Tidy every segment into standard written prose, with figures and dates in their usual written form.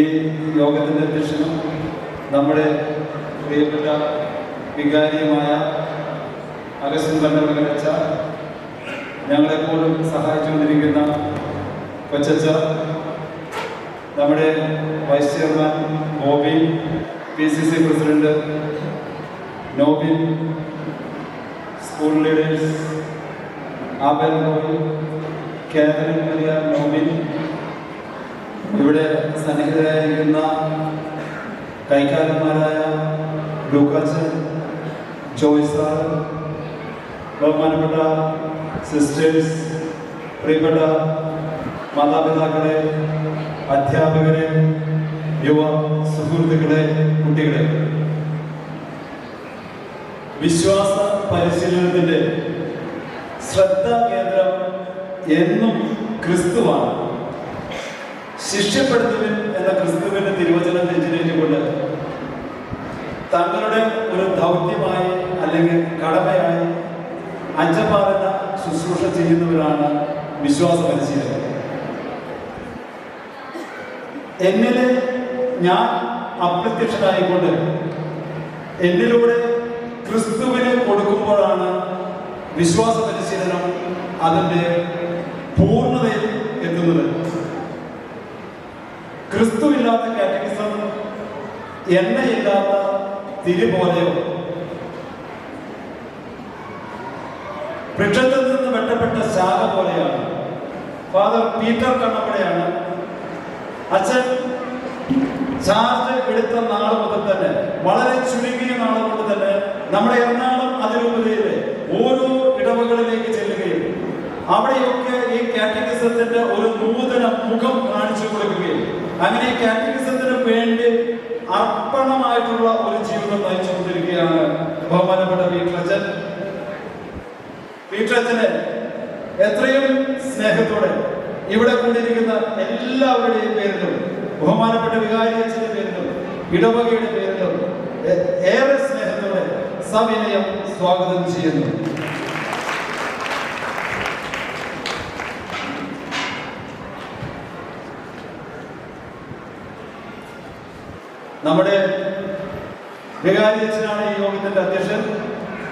ഈ യോഗത്തിൻ്റെ അധ്യക്ഷനും നമ്മുടെ പ്രിയപ്പെട്ട വികാരിയുമായ അഗസ്റ്റിൻ പന്നവകലച്ച, ഞങ്ങളെപ്പോഴും സഹായിച്ചുകൊണ്ടിരിക്കുന്ന കൊച്ചച്ച, നമ്മുടെ vice chairman Bobby, PCC president Nobin, school leaders Abel Roy, Catherine Maria Nobin, ഇവിടെ സന്നിഹിതരായിരിക്കുന്ന കൈക്കാരന്മാരായ ലൂക്കാച്ചൻ, ജോയ്സ, ബഹുമാനപ്പെട്ട സിസ്റ്റേഴ്സ്, പ്രിയപ്പെട്ട മാതാപിതാക്കളെ, അധ്യാപകരെ, യുവ സുഹൃത്തുക്കളെ, കുട്ടികളെ, വിശ്വാസ പരിശീലനത്തിൻ്റെ ശ്രദ്ധാ കേന്ദ്രം എന്നും ക്രിസ്തുവാണ്. ശിഷ്യപ്പെടുത്തുവിൻ എന്ന ക്രിസ്തുവിന്റെ തിരുവചനം നെഞ്ചിലേറ്റുകൊണ്ട് തങ്ങളുടെ ഒരു ദൗത്യമായി അല്ലെങ്കിൽ കടമയായി അഞ്ചപ്പാറന്ന ശുശ്രൂഷ ചെയ്യുന്നവരാണ് വിശ്വാസ പരിശീലകർ. എന്നിലെ ഞാൻ അപ്രത്യക്ഷനായിക്കൊണ്ട് എന്നിലൂടെ ക്രിസ്തുവിനെ കൊടുക്കുമ്പോഴാണ് വിശ്വാസ പരിശീലനം അതിൻ്റെ പൂർണ്ണതയിൽ എത്തുന്നത്. ക്രിസ്തുവില്ലാത്ത കാറ്റഗിസം എണ്ണയില്ലാത്ത തിരി പോലെയോ വൃക്ഷത്തിൽ നിന്ന് വെട്ടപ്പെട്ട ശാഖ പോലെയാണ്. ഫാദർ പീറ്റർ കണ്ണപ്പടയാണ് അച്ഛൻ ചാർജ് എടുത്ത നാൾ മുതൽ തന്നെ, വളരെ ചുരുങ്ങിയ നാൾ കൊണ്ട് തന്നെ നമ്മുടെ എറണാകുളം അതിരൂപതയിലെ ഓരോ ഇടവകളിലേക്ക് ചെല്ലുകയും അവിടെയൊക്കെ ഈ കാറ്റഗിസത്തിന്റെ ഒരു നൂതന മുഖം കാണിച്ചു കൊടുക്കുകയും അങ്ങനെ ഈ കാറ്റഗിസത്തിന് വേണ്ടി അർപ്പണമായിട്ടുള്ള ഒരു ജീവിതം നയിച്ചുകൊണ്ടിരിക്കുകയാണ് ബഹുമാനപ്പെട്ട പീറ്ററച്ചൻ. പീറ്ററച്ചനെ എത്രയും സ്നേഹത്തോടെ ഇവിടെ കൂടിയിരിക്കുന്ന എല്ലാവരുടെയും പേരിലും, ബഹുമാനപ്പെട്ട വികാരി അച്ഛന്റെ പേരിലും, ഇടവകയുടെ പേരിലും ഏറെ സ്നേഹത്തോടെ സവിനയം സ്വാഗതം ചെയ്യുന്നു. നമ്മുടെ വികാരി അച്ഛനാണ് ഈ യോഗത്തിന്റെ അധ്യക്ഷൻ.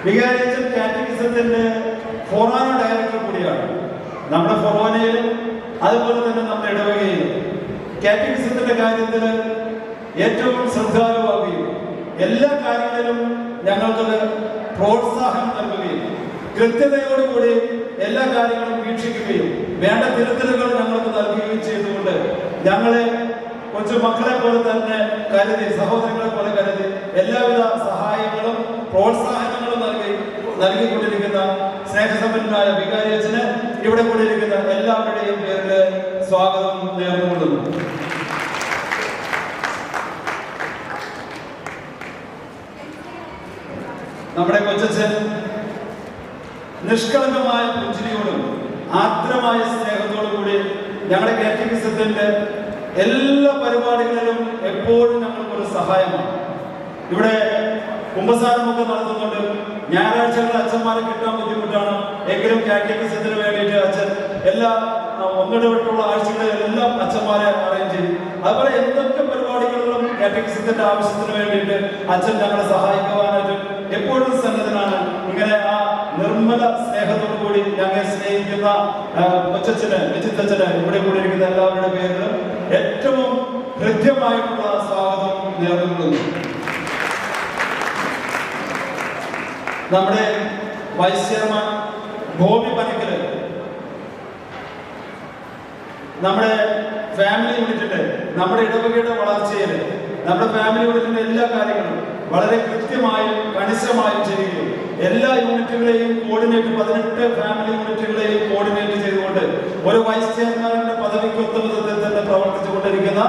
വികാരി അച്ഛൻ കാറ്റഗിസത്തിന്റെ ഫൊറാന ഡയറക്ടർ കൂടിയാണ്. നമ്മുടെ ഫൊറോനയിലും അതുപോലെ തന്നെ നമ്മുടെ ഇടവകയിലും കാറ്റഗിസത്തിന്റെ കാര്യത്തിൽ ഏറ്റവും ശ്രദ്ധാലുവാകുകയും എല്ലാ കാര്യങ്ങളിലും ഞങ്ങൾക്കത് പ്രോത്സാഹനം നൽകുകയും കൃത്യതയോടുകൂടി എല്ലാ കാര്യങ്ങളും വീക്ഷിക്കുകയും വേണ്ട തിരുത്തലുകൾ ഞങ്ങൾക്ക് നൽകുകയും ചെയ്തുകൊണ്ട് ഞങ്ങളെ കൊച്ചു മക്കളെ പോലെ തന്നെ കരുതി, സഹോദരങ്ങളെ പോലെ കരുതി എല്ലാവിധ സഹായങ്ങളും പ്രോത്സാഹനങ്ങളും നൽകിക്കൊണ്ടിരിക്കുന്ന സ്നേഹസമ്പന്നനായ വികാരി അച്ഛന് ഇവിടെ കൂടിയിരിക്കുന്ന എല്ലാവരുടെയും പേരിൽ സ്വാഗതം നേർന്നുകൊള്ളുന്നു. നമ്മുടെ കൊച്ചച്ഛൻ നിഷ്കളങ്കമായ പുഞ്ചിരിയോടും ആർദ്രമായ സ്നേഹത്തോടും കൂടി ഞങ്ങളുടെ കാറ്റഗിസത്തിന്റെ എല്ലാ പരിപാടികളിലും എപ്പോഴും ഞങ്ങൾക്കൊരു സഹായമാണ്. ഇവിടെ കുമ്പസാരമൊക്കെ നടത്തുന്നുണ്ട്. ഞായറാഴ്ചകളിൽ അച്ഛന്മാരെ കിട്ടാൻ ബുദ്ധിമുട്ടാണ്. എങ്കിലും കാറ്റഗിസത്തിന് വേണ്ടിയിട്ട് അച്ഛൻ എല്ലാ ഒന്നിടവിട്ടുള്ള ആഴ്ചകളിലെല്ലാം അച്ഛന്മാരെ അറേഞ്ച് ചെയ്യും. അതുപോലെ എന്തൊക്കെ പരിപാടികളിലും കാറ്റഗിസത്തിന്റെ ആവശ്യത്തിന് വേണ്ടിയിട്ട് അച്ഛൻ ഞങ്ങളെ സഹായിക്കുവാനായിട്ട് എപ്പോഴും സന്നദ്ധനാണ്. ഇങ്ങനെ ആ നിർമ്മല സ്നേഹത്തോടു കൂടി ഞങ്ങളെ സ്നേഹിക്കുന്ന കൊച്ചച്ഛന്, വിജിത്തച്ഛന് ഇവിടെ കൂടിയിരിക്കുന്ന എല്ലാവരുടെ പേരിലും ഏറ്റവും ഹൃദ്യമായിട്ടുള്ള സ്വാഗതം നേർന്നുകൊള്ളുന്നു. നമ്മുടെ വൈസ് ചെയർമാൻ ബോബി പനക്കല് നമ്മുടെ ഫാമിലി യൂണിറ്റിന്റെ, നമ്മുടെ ഇടവകയുടെ വളർച്ചയിൽ നമ്മുടെ ഫാമിലി യൂണിറ്റിന്റെ എല്ലാ കാര്യങ്ങളും വളരെ കൃത്യമായും കണിശമായും ചെയ്യുകയും എല്ലാ യൂണിറ്റുകളെയും കോർഡിനേറ്റ്, 18 ഫാമിലി യൂണിറ്റുകളെയും കോർഡിനേറ്റ് ചെയ്തുകൊണ്ട് ഒരു വൈസ് ചെയർമാന്റെ പദവിക്ക് ഒത്ത വിധത്തിൽ തന്നെ പ്രവർത്തിച്ചുകൊണ്ടിരിക്കുന്ന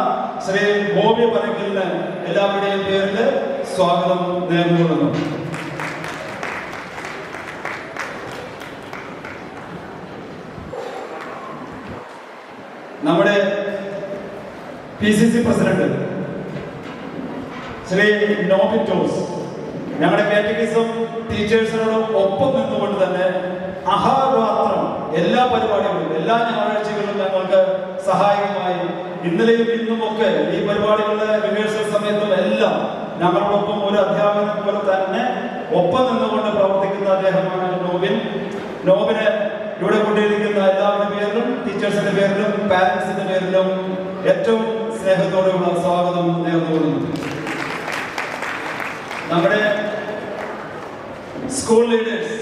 ശ്രീ ബോബി പനക്കലിന് എല്ലാവരുടെയും പേരിൽ സ്വാഗതം നേർന്നുകൊള്ളുന്നു. നമ്മുടെ PCC പ്രസിഡന്റ് ശ്രീ നോബിൻ ജോസ് ഞങ്ങളുടെ കാറ്റഗിസം ടീച്ചേഴ്സിനോട് ഒപ്പം നിന്നുകൊണ്ട് തന്നെ അഹോരാത്രം എല്ലാ പരിപാടികളും എല്ലാ ഞായറാഴ്ചകളിലും ഞങ്ങൾക്ക് സഹായകമായി ഇന്നലെയും ഇന്നുമൊക്കെ ഈ പരിപാടികളുടെ റിഹേഴ്സൽ സമയത്തും എല്ലാം ഞങ്ങളോടൊപ്പം ഒരു അധ്യാപകനെ പോലെ തന്നെ ഒപ്പം നിന്നുകൊണ്ട് പ്രവർത്തിക്കുന്ന അദ്ദേഹമാണ് നോബിനെ ഇവിടെ കൊണ്ടിരിക്കുന്ന എല്ലാവരുടെ പേരിലും ടീച്ചേഴ്സിന്റെ പേരിലും പാരന്റ്സിന്റെ പേരിലും ഏറ്റവും സ്നേഹത്തോടെയുള്ള സ്വാഗതം നേർന്നുകൊള്ളുന്നു. നമ്മുടെ സ്കൂൾ ലീഡേഴ്സ്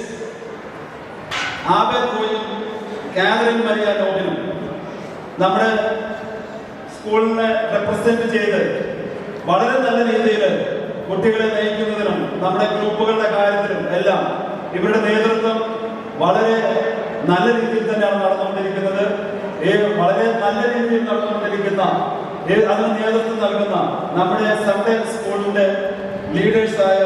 ആബേൽ റോയും കാതറിൻ മരിയ നോബിനും നമ്മുടെ സ്കൂളിനെ റെപ്രസെന്റ് ചെയ്ത് വളരെ നല്ല രീതിയിൽ കുട്ടികളെ നയിക്കുന്നതിനും നമ്മുടെ ഗ്രൂപ്പുകളുടെ കാര്യത്തിലും എല്ലാം ഇവരുടെ നേതൃത്വം വളരെ നല്ല രീതിയിൽ തന്നെയാണ് നടന്നുകൊണ്ടിരിക്കുന്നത്. വളരെ നല്ല രീതിയിൽ നടന്നുകൊണ്ടിരിക്കുന്ന അതിന് നേതൃത്വം നൽകുന്ന നമ്മുടെ സൺഡേ സ്കൂളിന്റെ ലീഡേഴ്സായ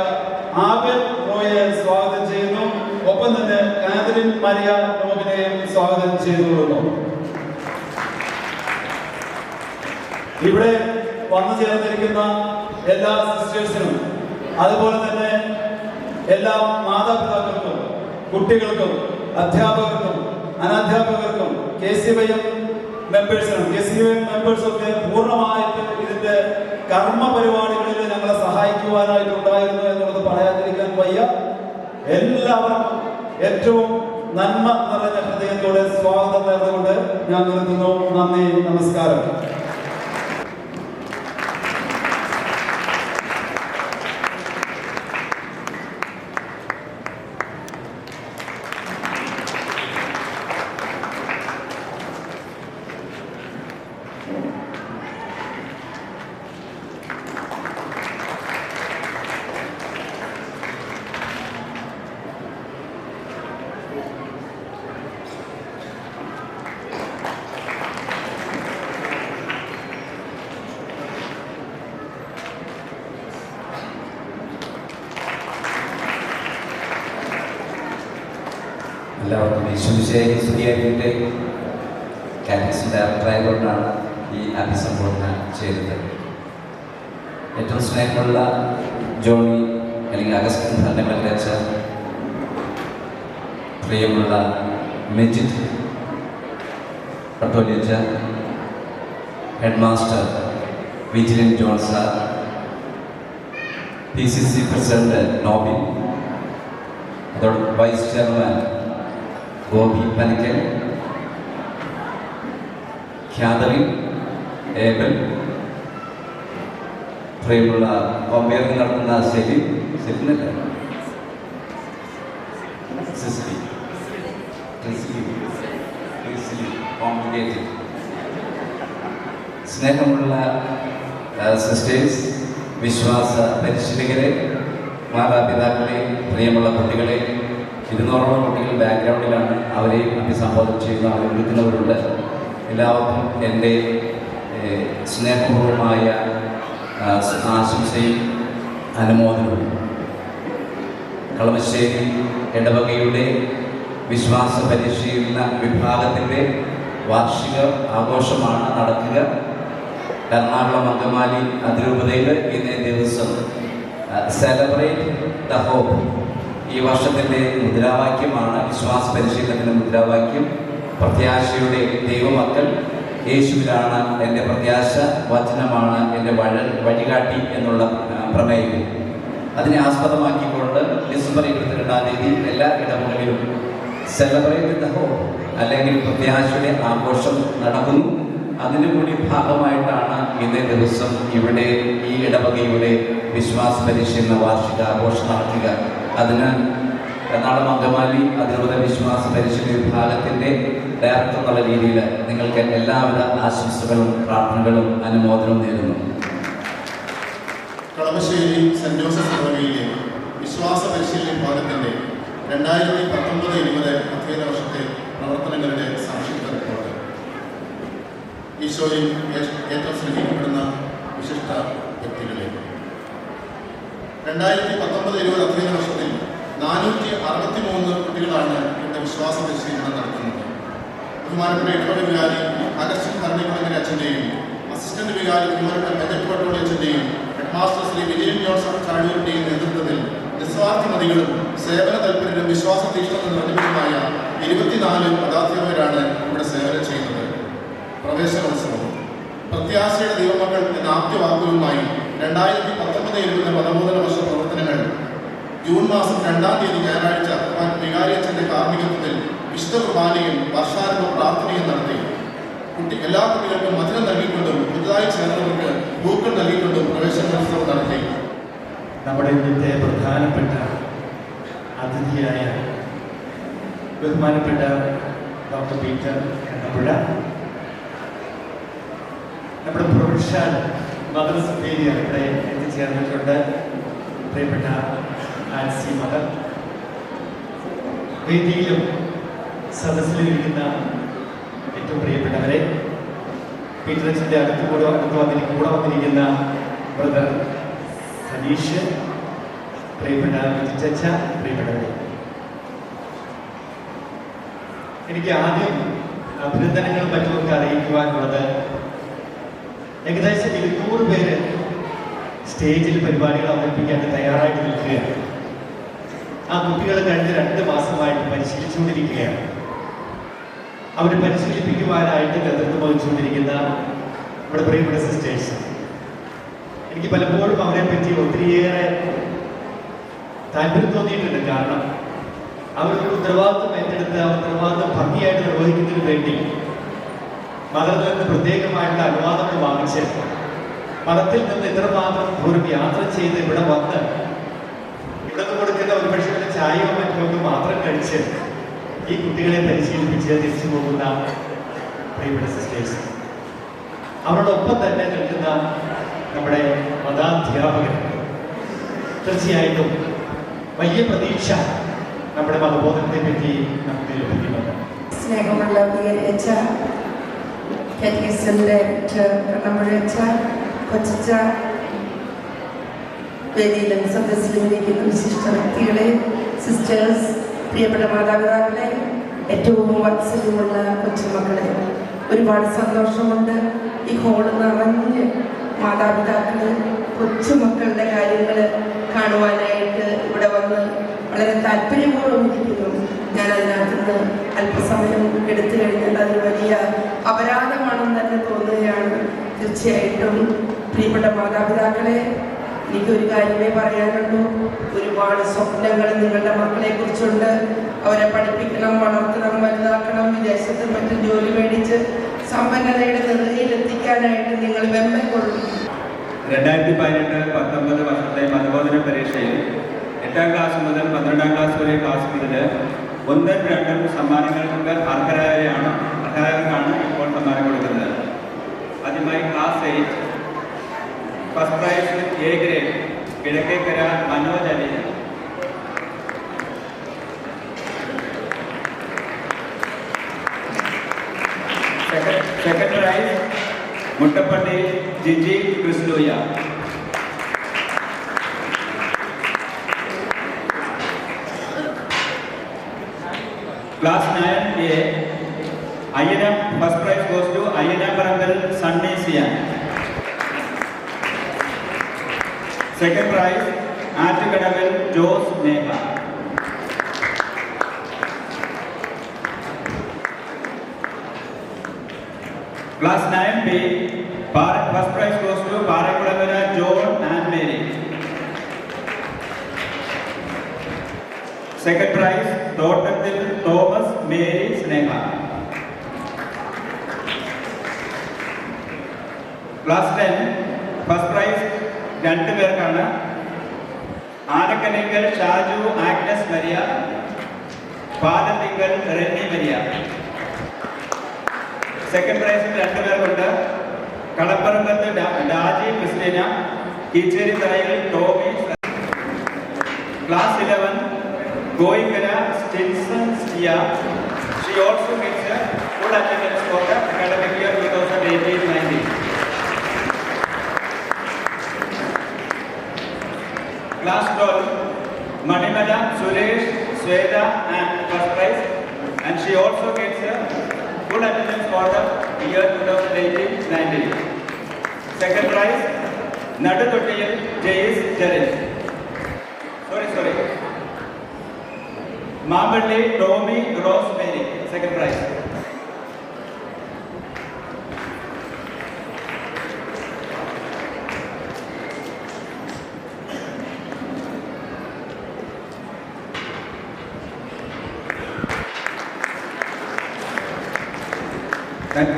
ആബേൽ റോയെ സ്വാഗതം ചെയ്യുന്നു. ഒപ്പം തന്നെ കാതറിൻ മരിയ നോബിനെയും സ്വാഗതം ചെയ്തുകൊള്ളുന്നു. ഇവിടെ വന്നു ചേർന്നിരിക്കുന്ന എല്ലാ സിസ്റ്റേഴ്സിനും അതുപോലെ തന്നെ എല്ലാ മാതാപിതാക്കൾക്കും കുട്ടികൾക്കും അധ്യാപകർക്കും അനധ്യാപകർക്കും KCYM മെമ്പേഴ്സൊക്കെ പൂർണ്ണമായിട്ട് ഇതിന്റെ കർമ്മ പരിപാടികളിൽ ഞങ്ങളെ സഹായിക്കുവാനായിട്ടുണ്ടായിരുന്നു എന്നുള്ളത് പറയാതിരിക്കാൻ വയ്യ. എല്ലാവർക്കും ഏറ്റവും നന്മ നിറഞ്ഞ ഹൃദയത്തോടെ സ്വാഗതം നേർന്നുകൊണ്ട് ഞാൻ നിർത്തുന്നു. നന്ദി, നമസ്കാരം. എല്ലാവർക്കും യേശുവിശേഷ സ്തുതിയായിട്ട് കാറ്റഗറിസ്റ്റ് ഡയറക്ടറായതുകൊണ്ടാണ് ഈ അഭിസംബോധന ചെയ്തത്. ഏറ്റവും സ്നേഹമുള്ള ജോണി അല്ലെങ്കിൽ അഗസ്റ്റിൻ ഭരണമല്ലച്ച, പ്രിയമുള്ള മെജിദ് പട്ടോലിയച്ച, ഹെഡ് മാസ്റ്റർ വിജിലൻ John sir, PCC president Nobin, അതോടെ വൈസ് ചെയർമാൻ ഗോപി പനക്കൽ, ഖ്യാതറിൻ, ഏബൽ, പ്രിയമുള്ള കോമ്പയറിംഗ് നടത്തുന്ന സെലിനല്ല സ്നേഹമുള്ള സിസ്റ്റേഴ്സ്, വിശ്വാസ പരിശീലകരെ, മാതാപിതാക്കളെ, പ്രിയമുള്ള കുട്ടികളെ, 200ഓളം കുട്ടികൾ ബാക്ക്ഗ്രൗണ്ടിലാണ്. അവരെയും അഭിസംബോധന ചെയ്യുന്ന അവരെ വിളിക്കുന്നവരുണ്ട്. എല്ലാവർക്കും എൻ്റെ സ്നേഹപൂർവമായ ആശംസയും അനുമോദനവും. കളമശ്ശേരി ഇടവകയുടെ വിശ്വാസ പരിശീലന വിഭാഗത്തിൻ്റെ വാർഷിക ആഘോഷമാണ് നടക്കുക. എറണാകുളം അങ്കമാലി അതിരൂപതയിൽ ഇന്നേ ദിവസം സെലിബ്രേറ്റ് ദ ഹോപ്പ് ഈ വർഷത്തിൻ്റെ മുദ്രാവാക്യമാണ്. വിശ്വാസ പരിശീലനത്തിൻ്റെ മുദ്രാവാക്യം പ്രത്യാശയുടെ ദൈവമക്കൾ, യേശുവിലാണ് എൻ്റെ പ്രത്യാശ, വചനമാണ് എൻ്റെ വഴികാട്ടി എന്നുള്ള പ്രമേയം. അതിനെ ആസ്പദമാക്കിക്കൊണ്ട് ഡിസംബർ 22-ാം തീയതി എല്ലാ ഇടവകളിലും സെലിബ്രേറ്റ് ദ ഹോപ്പ് അല്ലെങ്കിൽ പ്രത്യാശയുടെ ആഘോഷം നടക്കുന്നു. അതിൻ്റെ കൂടി ഭാഗമായിട്ടാണ് ഇന്നേ ദിവസം ഇവിടെ ഈ ഇടവകയുടെ വിശ്വാസ പരിശീലന വാർഷിക ആഘോഷം നടത്തുക. അതിന് എറണാകുളം അങ്കമാലി അതിരൂപത വിശ്വാസ പരിശീലന വിഭാഗത്തിൻ്റെ ഡയറക്ടർ എന്നുള്ള രീതിയിൽ നിങ്ങൾക്ക് എല്ലാവിധ ആശംസകളും പ്രാർത്ഥനകളും അനുമോദനവും നേരുന്നു. കളമശ്ശേരി സെന്റ് ജോസഫ് ഇടവകയിലെ വിശ്വാസ പരിശീലന വിഭാഗത്തിൻ്റെ 2019-20 അധ്യയന വർഷത്തെ പ്രവർത്തനങ്ങളുടെ സംക്ഷിപ്ത റിപ്പോർട്ട്. ഈശോയിൽ ഏറ്റവും സ്നേഹിക്കപ്പെടുന്ന വിശിഷ്ട വ്യക്തികളെ 2019-20 അധ്യയന വർഷത്തിൽ 463 കുട്ടികളാണ് ഇവിടെ വിശ്വാസ പരിശീലനം നടത്തുന്നത്. ബഹുമാനപ്പെട്ട ഇടവക വികാരി അഗസ്റ്റിൻ ഭരണക്കുളങ്ങര അച്ഛൻ്റെയും അസിസ്റ്റന്റ് വികാരി ബഹുമാനപ്പെട്ട മെജറ്റ് പട്ടോളി അച്ഛൻ്റെയും ഹെഡ് മാസ്റ്റർ ശ്രീ വിജയൻ ജോസഫ് ചാഴൂരിൻ്റെയും നേതൃത്വത്തിൽ നിസ്വാർത്ഥമതികളും സേവന തൽപരരും വിശ്വാസ തീഷ്ണത നിറഞ്ഞവരുമായ 24 മതാധ്യാപകരാണ് ഇവിടെ സേവനം ചെയ്യുന്നത്. പ്രവേശനോത്സവം പ്രത്യാശയുടെ ദൈവമക്കൾ എന്ന ആപ്തവാക്യവുമായി 2019 പദബോധന വർഷ പ്രവർത്തനങ്ങൾ ജൂൺ മാസം 2-ാം തീയതി ഞായറാഴ്ച വികാരിയച്ഛൻ്റെ കാർമ്മികത്വത്തിൽ വിശുദ്ധ കുർബാനയും വർഷാരംഭ പ്രാർത്ഥനയും നടത്തി. എല്ലാ കുട്ടികൾക്കും മധുരം നൽകിക്കൊണ്ടും പുതുതായി ചേർന്നവർക്ക് പൂക്കൾ നൽകിക്കൊണ്ടും പ്രവേശനോത്സവം നടത്തി. നമ്മുടെ ഇന്നത്തെ പ്രധാനപ്പെട്ട അതിഥിയായ ബഹുമാനപ്പെട്ട ഡോക്ടർ പീറ്റർ കണ്ണപ്പുഴ, നമ്മുടെ പ്രൊഫഷണൽ മദർ സുപ്പീരിയർ ഇവിടെ എത്തിച്ചേർന്നിട്ടുണ്ട്. പ്രിയപ്പെട്ട ആൻസി മദർ, വേദിയിലും സദസ്സിലും ഇരിക്കുന്ന ഏറ്റവും പ്രിയപ്പെട്ടവരെ, പീറ്ററച്ചൻ്റെ കൂടെ വന്നിരിക്കുന്ന ബ്രദർ സതീഷ്, പ്രിയപ്പെട്ട ചച്ച, പ്രിയപ്പെട്ടവരെ, എനിക്ക് ആദ്യം അഭിനന്ദനങ്ങളും മറ്റുമൊക്കെ അറിയിക്കുവാനുള്ളത്, ഏകദേശം 200 പേര് സ്റ്റേജിൽ പരിപാടികൾ അവതരിപ്പിക്കാൻ തയ്യാറായിട്ട് നിൽക്കുകയാണ്. ആ കുട്ടികൾ കഴിഞ്ഞ 2 മാസമായിട്ട് പരിശീലിച്ചുകൊണ്ടിരിക്കുകയാണ്. അവർ പരിശീലിപ്പിക്കുവാനായിട്ട് നേതൃത്വം വഹിച്ചുകൊണ്ടിരിക്കുന്ന നമ്മുടെ പ്രിയപ്പെട്ട സിസ്റ്റേഴ്സ്, എനിക്ക് പലപ്പോഴും അവരെ പറ്റി ഒത്തിരിയേറെ താല്പര്യം തോന്നിയിട്ടുണ്ട്. കാരണം അവരൊരു ഉത്തരവാദിത്വം ഏറ്റെടുത്ത് ആ ഉത്തരവാദിത്വം ഭംഗിയായിട്ട് നിർവഹിക്കുന്നതിന് വേണ്ടി മതത്തിൽ നിന്ന് പ്രത്യേകമായിട്ടുള്ള അനുവാദങ്ങൾ വാങ്ങിച്ച് മതത്തിൽ നിന്ന് ഇത്രമാത്രം ദൂരം യാത്ര ചെയ്ത് ഇവിടെ വന്ന് ഇവിടെ നിന്ന് കൊടുക്കുന്ന ഒരു പക്ഷേ ചായയോ മറ്റുമൊക്കെ മാത്രം കഴിച്ച് ഈ കുട്ടികളെ പരിശീലിപ്പിച്ച് തിരിച്ചു പോകുന്ന പ്രിയപ്പെട്ട സിസ്റ്റേഴ്സ്, അവരോടൊപ്പം തന്നെ നിൽക്കുന്ന നമ്മുടെ മതാധ്യാപകർ, തീർച്ചയായിട്ടും വലിയ പ്രതീക്ഷ നമ്മുടെ മതബോധനത്തെ പറ്റി നമുക്ക് ലഭിക്കുന്നുണ്ട്. സ്നേഹമുള്ള വികാരിയച്ഛ, കാറ്റഗിസന്റെ കണ്ണമ്പുഴയച്ഛ, കൊച്ചച്ച, വേദിയിലും സദസ്സിലും ഇരിക്കുന്ന വിശിഷ്ട വ്യക്തികളെ, സിസ്റ്റേഴ്സ്, പ്രിയപ്പെട്ട മാതാപിതാക്കളെ, ഏറ്റവും വാത്സല്യമുള്ള കൊച്ചുമക്കളെ, ഒരുപാട് സന്തോഷമുണ്ട്. ഈ ഹോള് നിറഞ്ഞ് മാതാപിതാക്കള് കൊച്ചുമക്കളുടെ കാര്യങ്ങൾ കാണുവാനായിട്ട് ഇവിടെ വന്ന് വളരെ താല്പര്യപൂർവ്വം ഇരിക്കുന്നു. ഞാൻ അതിനകത്തുനിന്ന് അല്പസമയം എടുത്തു കഴിഞ്ഞാൽ അതൊരു വലിയ അപരാധമാണെന്ന് തന്നെ തോന്നുകയാണ്. തീർച്ചയായിട്ടും പ്രിയപ്പെട്ട മാതാപിതാക്കളെ, എനിക്കൊരു കാര്യമേ പറയാനുള്ളൂ. ഒരുപാട് സ്വപ്നങ്ങൾ നിങ്ങളുടെ മക്കളെ കുറിച്ചുണ്ട്. അവരെ പഠിപ്പിക്കണം, വളർത്തണം, വലുതാക്കണം, വിദേശത്ത് മറ്റും ജോലി മേടിച്ച് സമ്പന്നതയുടെ നെറുകയിലെത്തിക്കാനായിട്ട് നിങ്ങൾ വെമ്പൽ കൊള്ളും. 2018-19 വർഷത്തെ മതബോധന പരീക്ഷയിൽ 8ാം ക്ലാസ് മുതൽ 12ാം ക്ലാസ് വരെ ക്ലാസ്സുകളിൽ 1-2 സമ്മാനങ്ങൾക്ക് അർഹരായവർക്കാണ് ഇപ്പോൾ സമ്മാനം കൊടുക്കുന്നത്. ആദ്യമായി class 8 first prize A grade Kizhakkekara Manoj Ali. Second prize Muttappally Jiji ക്രിസ്ലൂയ. ക്ലാസ് 9A അയ്യനം first prize goes to Ayyanaparambil Sunny Siyan. Second prize Attukadavil Jose Neha. Class 9B first prize goes to Parakkulangara John and Mary. Second prize Thottathil Thomas Mary Sneha. Class 10 first prize 2 പേർക്കാണ്. ആനക്കലിങ്കൽ ഷാജു ആഗ്നസ് മരിയ, പാലത്തിങ്കൽ റെന്നി മരിയ. സെക്കൻഡ് പ്രൈസിൽ 2 പേർക്കുണ്ട്. കളപ്പറമ്പത്ത് ഡാജി ക്രിസ്റ്റീന, കീച്ചേരി തറയിൽ ടോമി. ക്ലാസ് 11 ഗോയിക്കര സ്റ്റിൻസൺ സ്റ്റിയ. She also gets a full attendance for the academic year 2018-19. Class 12 Manimala Suresh Sweda and first prize, and she also gets a full attendance for the year 2018-19. Second prize Nadutotiyal J.S. Jared. Sorry. Mamballi Tommy Rosemary. Second prize. Excuse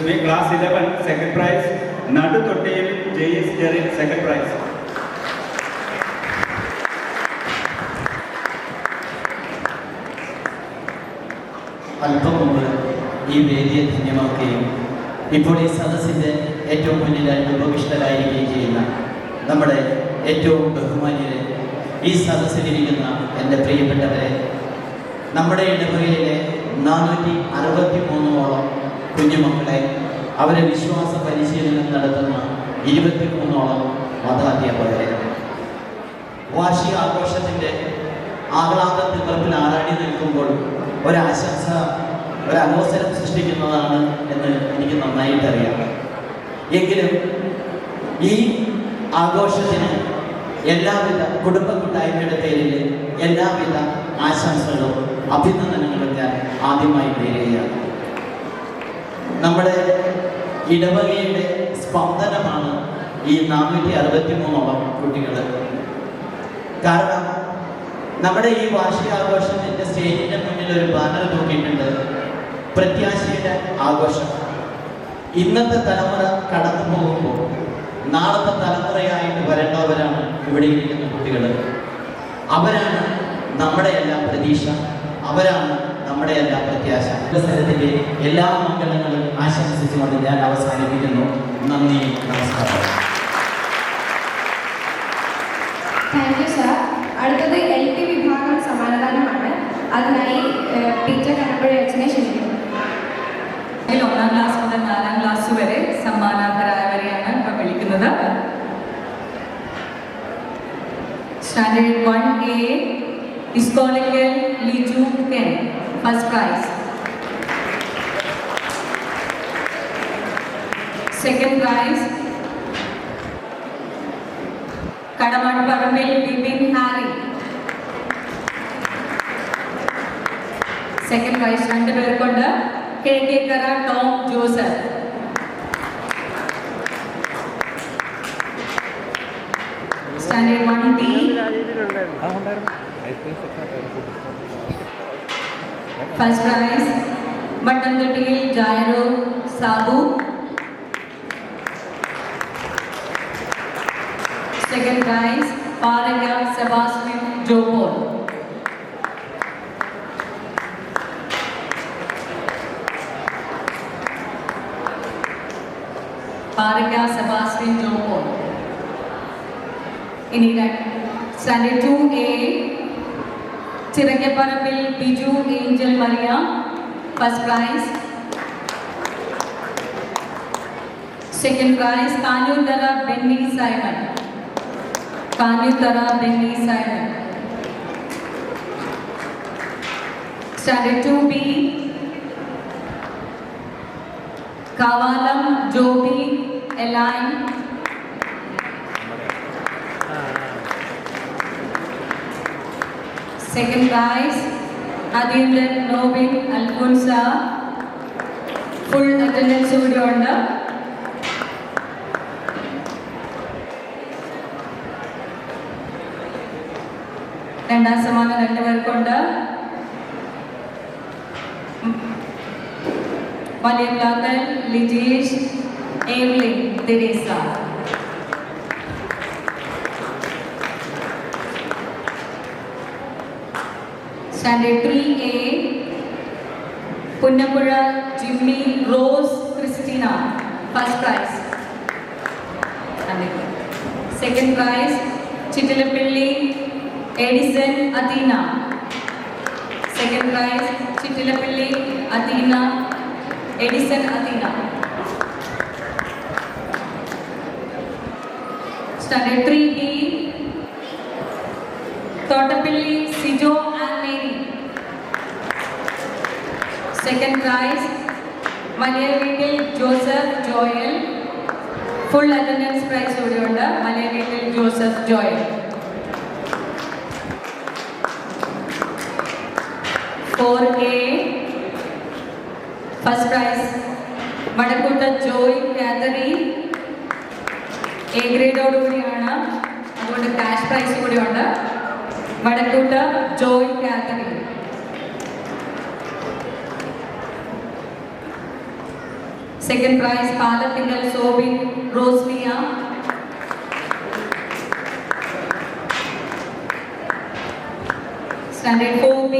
me, class 11, second prize, Nadu Tottil, J.S. Jerry, second prize. അല്പം മുമ്പ് ഈ വേദിയെ ധന്യമാക്കുകയും ഇപ്പോൾ ഈ സദസ്സിൻ്റെ ഏറ്റവും മുന്നിലായി ഉപവിഷ്ടരായിരിക്കുകയും ചെയ്യുന്ന നമ്മുടെ ഏറ്റവും ബഹുമാന്യരെ, ഈ സദസ്സിലിരിക്കുന്ന എൻ്റെ പ്രിയപ്പെട്ടവരെ, നമ്മുടെ ഇടവകയിലെ 463ഓളം കുഞ്ഞുമക്കളെ അവരെ വിശ്വാസ പരിശീലനം നടത്തുന്ന 23ഓളം മതാധ്യാപകരെ, വാർഷിക ആഘോഷത്തിൻ്റെ ആഹ്ലാദ തിമിർപ്പിൽ ആറാടി നിൽക്കുമ്പോൾ ഒരാശംസ, ഒരവസരം സൃഷ്ടിക്കുന്നതാണ് എന്ന് എനിക്ക് നന്നായിട്ടറിയാം. എങ്കിലും ഈ ആഘോഷത്തിന് എല്ലാവിധ കുടുംബ കൂട്ടായ്മയുടെ പേരിൽ എല്ലാവിധ ആശംസകളും അഭിനന്ദനങ്ങളും ഞാൻ ആദ്യമായി നേരുകയാണ്. നമ്മുടെ ഇടവകയുടെ സ്പന്ദനമാണ് ഈ 463ഓളം കുട്ടികൾ. കാരണം നമ്മുടെ ഈ വാർഷികാഘോഷത്തിൻ്റെ സ്റ്റേജിൻ്റെ മുന്നിൽ ഒരു ബാനർ തൂക്കിയിട്ടുണ്ട്, പ്രത്യാശയുടെ ആഘോഷം. ഇന്നത്തെ തലമുറ കടന്നു പോകുമ്പോൾ നാളത്തെ തലമുറയായിട്ട് വരേണ്ടവരാണ് ഇവിടെ ഇരിക്കുന്ന കുട്ടികൾ. അവരാണ് നമ്മുടെ എല്ലാ പ്രതീക്ഷ, അവരാണ് നമ്മുടെ എല്ലാ പ്രത്യാശ. സ്ഥലത്തിൻ്റെ എല്ലാ മംഗളങ്ങളും ആശംസിച്ചുകൊണ്ട് ഞാൻ അവസാനിപ്പിക്കുന്നു. നന്ദി, നമസ്കാരം. Thank you sir. അടുത്തത് LP വിഭാഗം സമ്മാനദാനമാണ്. അതിനായി പീറ്റർ കണ്ണപ്പുഴ അച്ഛനെ ക്ഷണിക്കുന്നു. ഇതിൽ 1ാം ക്ലാസ് മുതൽ 4ാം ക്ലാസ് വരെ സമ്മാനാർഹരായവരെയാണ് ഇപ്പോൾ വിളിക്കുന്നത്. സ്റ്റാൻഡേർഡ് 1A ഇസ്കോളിക്കൽ Liju Ken, first prize. Second prize Kadamattuparambil Bipin Hari. Second prize 2 പേർക്കുണ്ട്. Kizhakkekara Tom Joseph. Standard 1B first prize Mattanthottiyil Jairu Sabu. Second prize, Paranga Sebastian Jopol. Paranga Sebastian Jopol. In Iraq, Standard 2A, Chirangaparampil Biju Angel Maria, first prize. Second prize, Kanundara Benny Simon. Kanundara Benny Simon. Standard 2B, Kavalam Joby Elaine. Second prize, Adindan Novin Alfonsa. Full attendance video under. രണ്ടാം സമ്മാനം 2 പേർക്കുണ്ട്. Valiyaplackal Lijeesh Evelyn Theresa. Standard 3A Punnappuzha Jimmy Rose Christina, first prize. Second prize Chittilappilly Edison Adeena. Second prize Chittilappilly Adeena Edison Adeena. Standard 3B Thottappally Sijo and Mary. Second prize Valiya Veettil Joseph Joel. Full attendance prize കൂടിയുണ്ട്. Valiya Veettil Joseph Joel. 4A first prize Vadakkoota Joy Kathari. A ഗ്രേഡോടുകൂടിയാണ്, അതുകൊണ്ട് cash prize കൂടിയുണ്ട്. Vadakkoota Joy Kathari. Second prize, Palatingal Sobin Rosmia. Standard 4B,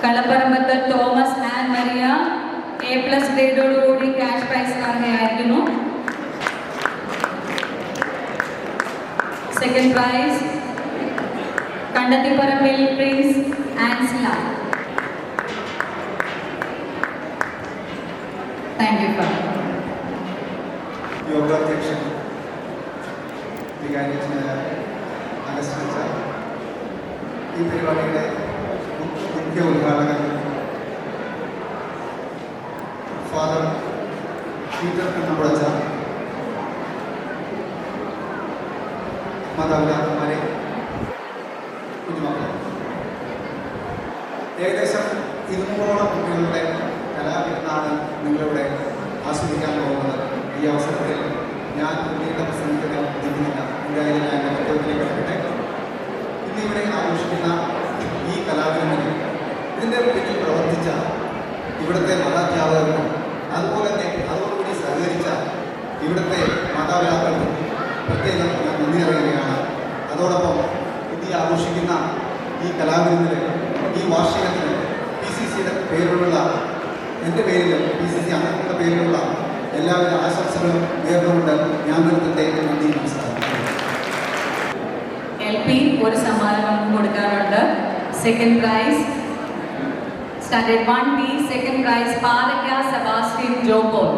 Kalaparambatha Thomas and Maria. A+ grade cash prize arhayayirunnu. Second prize, Kandathiparamil Prince Ansela. Thank you, Father. യോഗാധ്യക്ഷൻ വികാരിയച്ഛനായ Augustine sir, ഈ പരിപാടിയുടെ മുഖ്യ ഉദ്ഘാടകൻ father Peter കണ്ണമ്പുഴച്ച, മാതാപിതാക്കന്മാരെ, കുഞ്ഞുമക്കളെ, ഏകദേശം 200ഓളം കുട്ടികളുടെ കലാവിരുന്നാണ് നിങ്ങളിവിടെ ആസ്വദിക്കാൻ പോകുന്നത്. ഈ അവസരത്തിൽ ഞാൻ കുട്ടികളുടെ പ്രസംഗത്തിന് നിൽക്കുന്നില്ല. എന്തായാലും ഞാൻ എൻ്റെ പുസ്തകത്തിലേക്ക് കടക്കട്ടെ. ഇന്നിവിടെ ആഘോഷിക്കുന്ന ഈ കലാവിരുന്നിൽ ഇതിൻ്റെ പിന്നിൽ പ്രവർത്തിച്ച ഇവിടുത്തെ മതാധ്യാപകർക്കും അതുപോലെ തന്നെ അതോടുകൂടി സഹകരിച്ച ഇവിടുത്തെ മാതാപിതാക്കൾക്കും പ്രത്യേകം ഞാൻ നന്ദി അറിയുകയാണ്. അതോടൊപ്പം ഇന്ന് ആഘോഷിക്കുന്ന ഈ കലാവിരുന്നിൽ, ഈ വാർഷികത്തിന് PCCയുടെ പേരിലുള്ള, എൻ്റെ പേരിലും PCC അംഗങ്ങളുടെ പേരിലുള്ള എല്ലാവിധ ആശംസകളും നേർന്നുകൊണ്ട് ഞാൻ നിർത്തട്ടെ. നന്ദി, നമസ്കാരം. LP ഒരു സമ്മാനം കൊടുക്കാറുണ്ട്. Second prize standard 1B, second prize Palakka Sebastian Jopaul.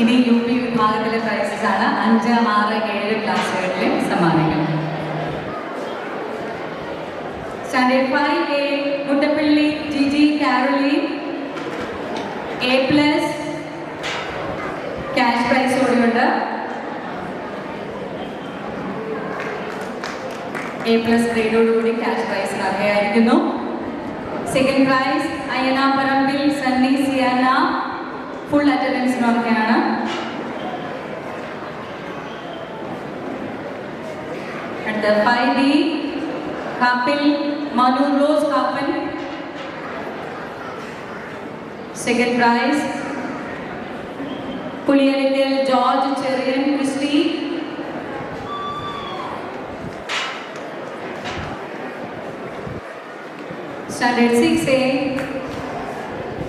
ഇനി UP വിഭാഗത്തിലെ പ്രൈസസ് ആണ്. 5, 6, 7 ക്ലാസ്സുകളിലെ സമ്മാനങ്ങൾ. Standard 5A Muttappally Jiji Caroline, A+ cash prize കൂടിയുണ്ട്. A+ ഗ്രേഡോടുകൂടി ക്യാഷ് പ്രൈസ് അർഹയായിരിക്കുന്നു. Second prize Ayyana Parambil Sunny Siyana, full അറ്റൻഡൻസിനൊക്കെയാണ്. അടുത്ത 5B Kappil Manu Rose Kappan. Second prize Puliyalikkal George Cherian Christy. Standard 6A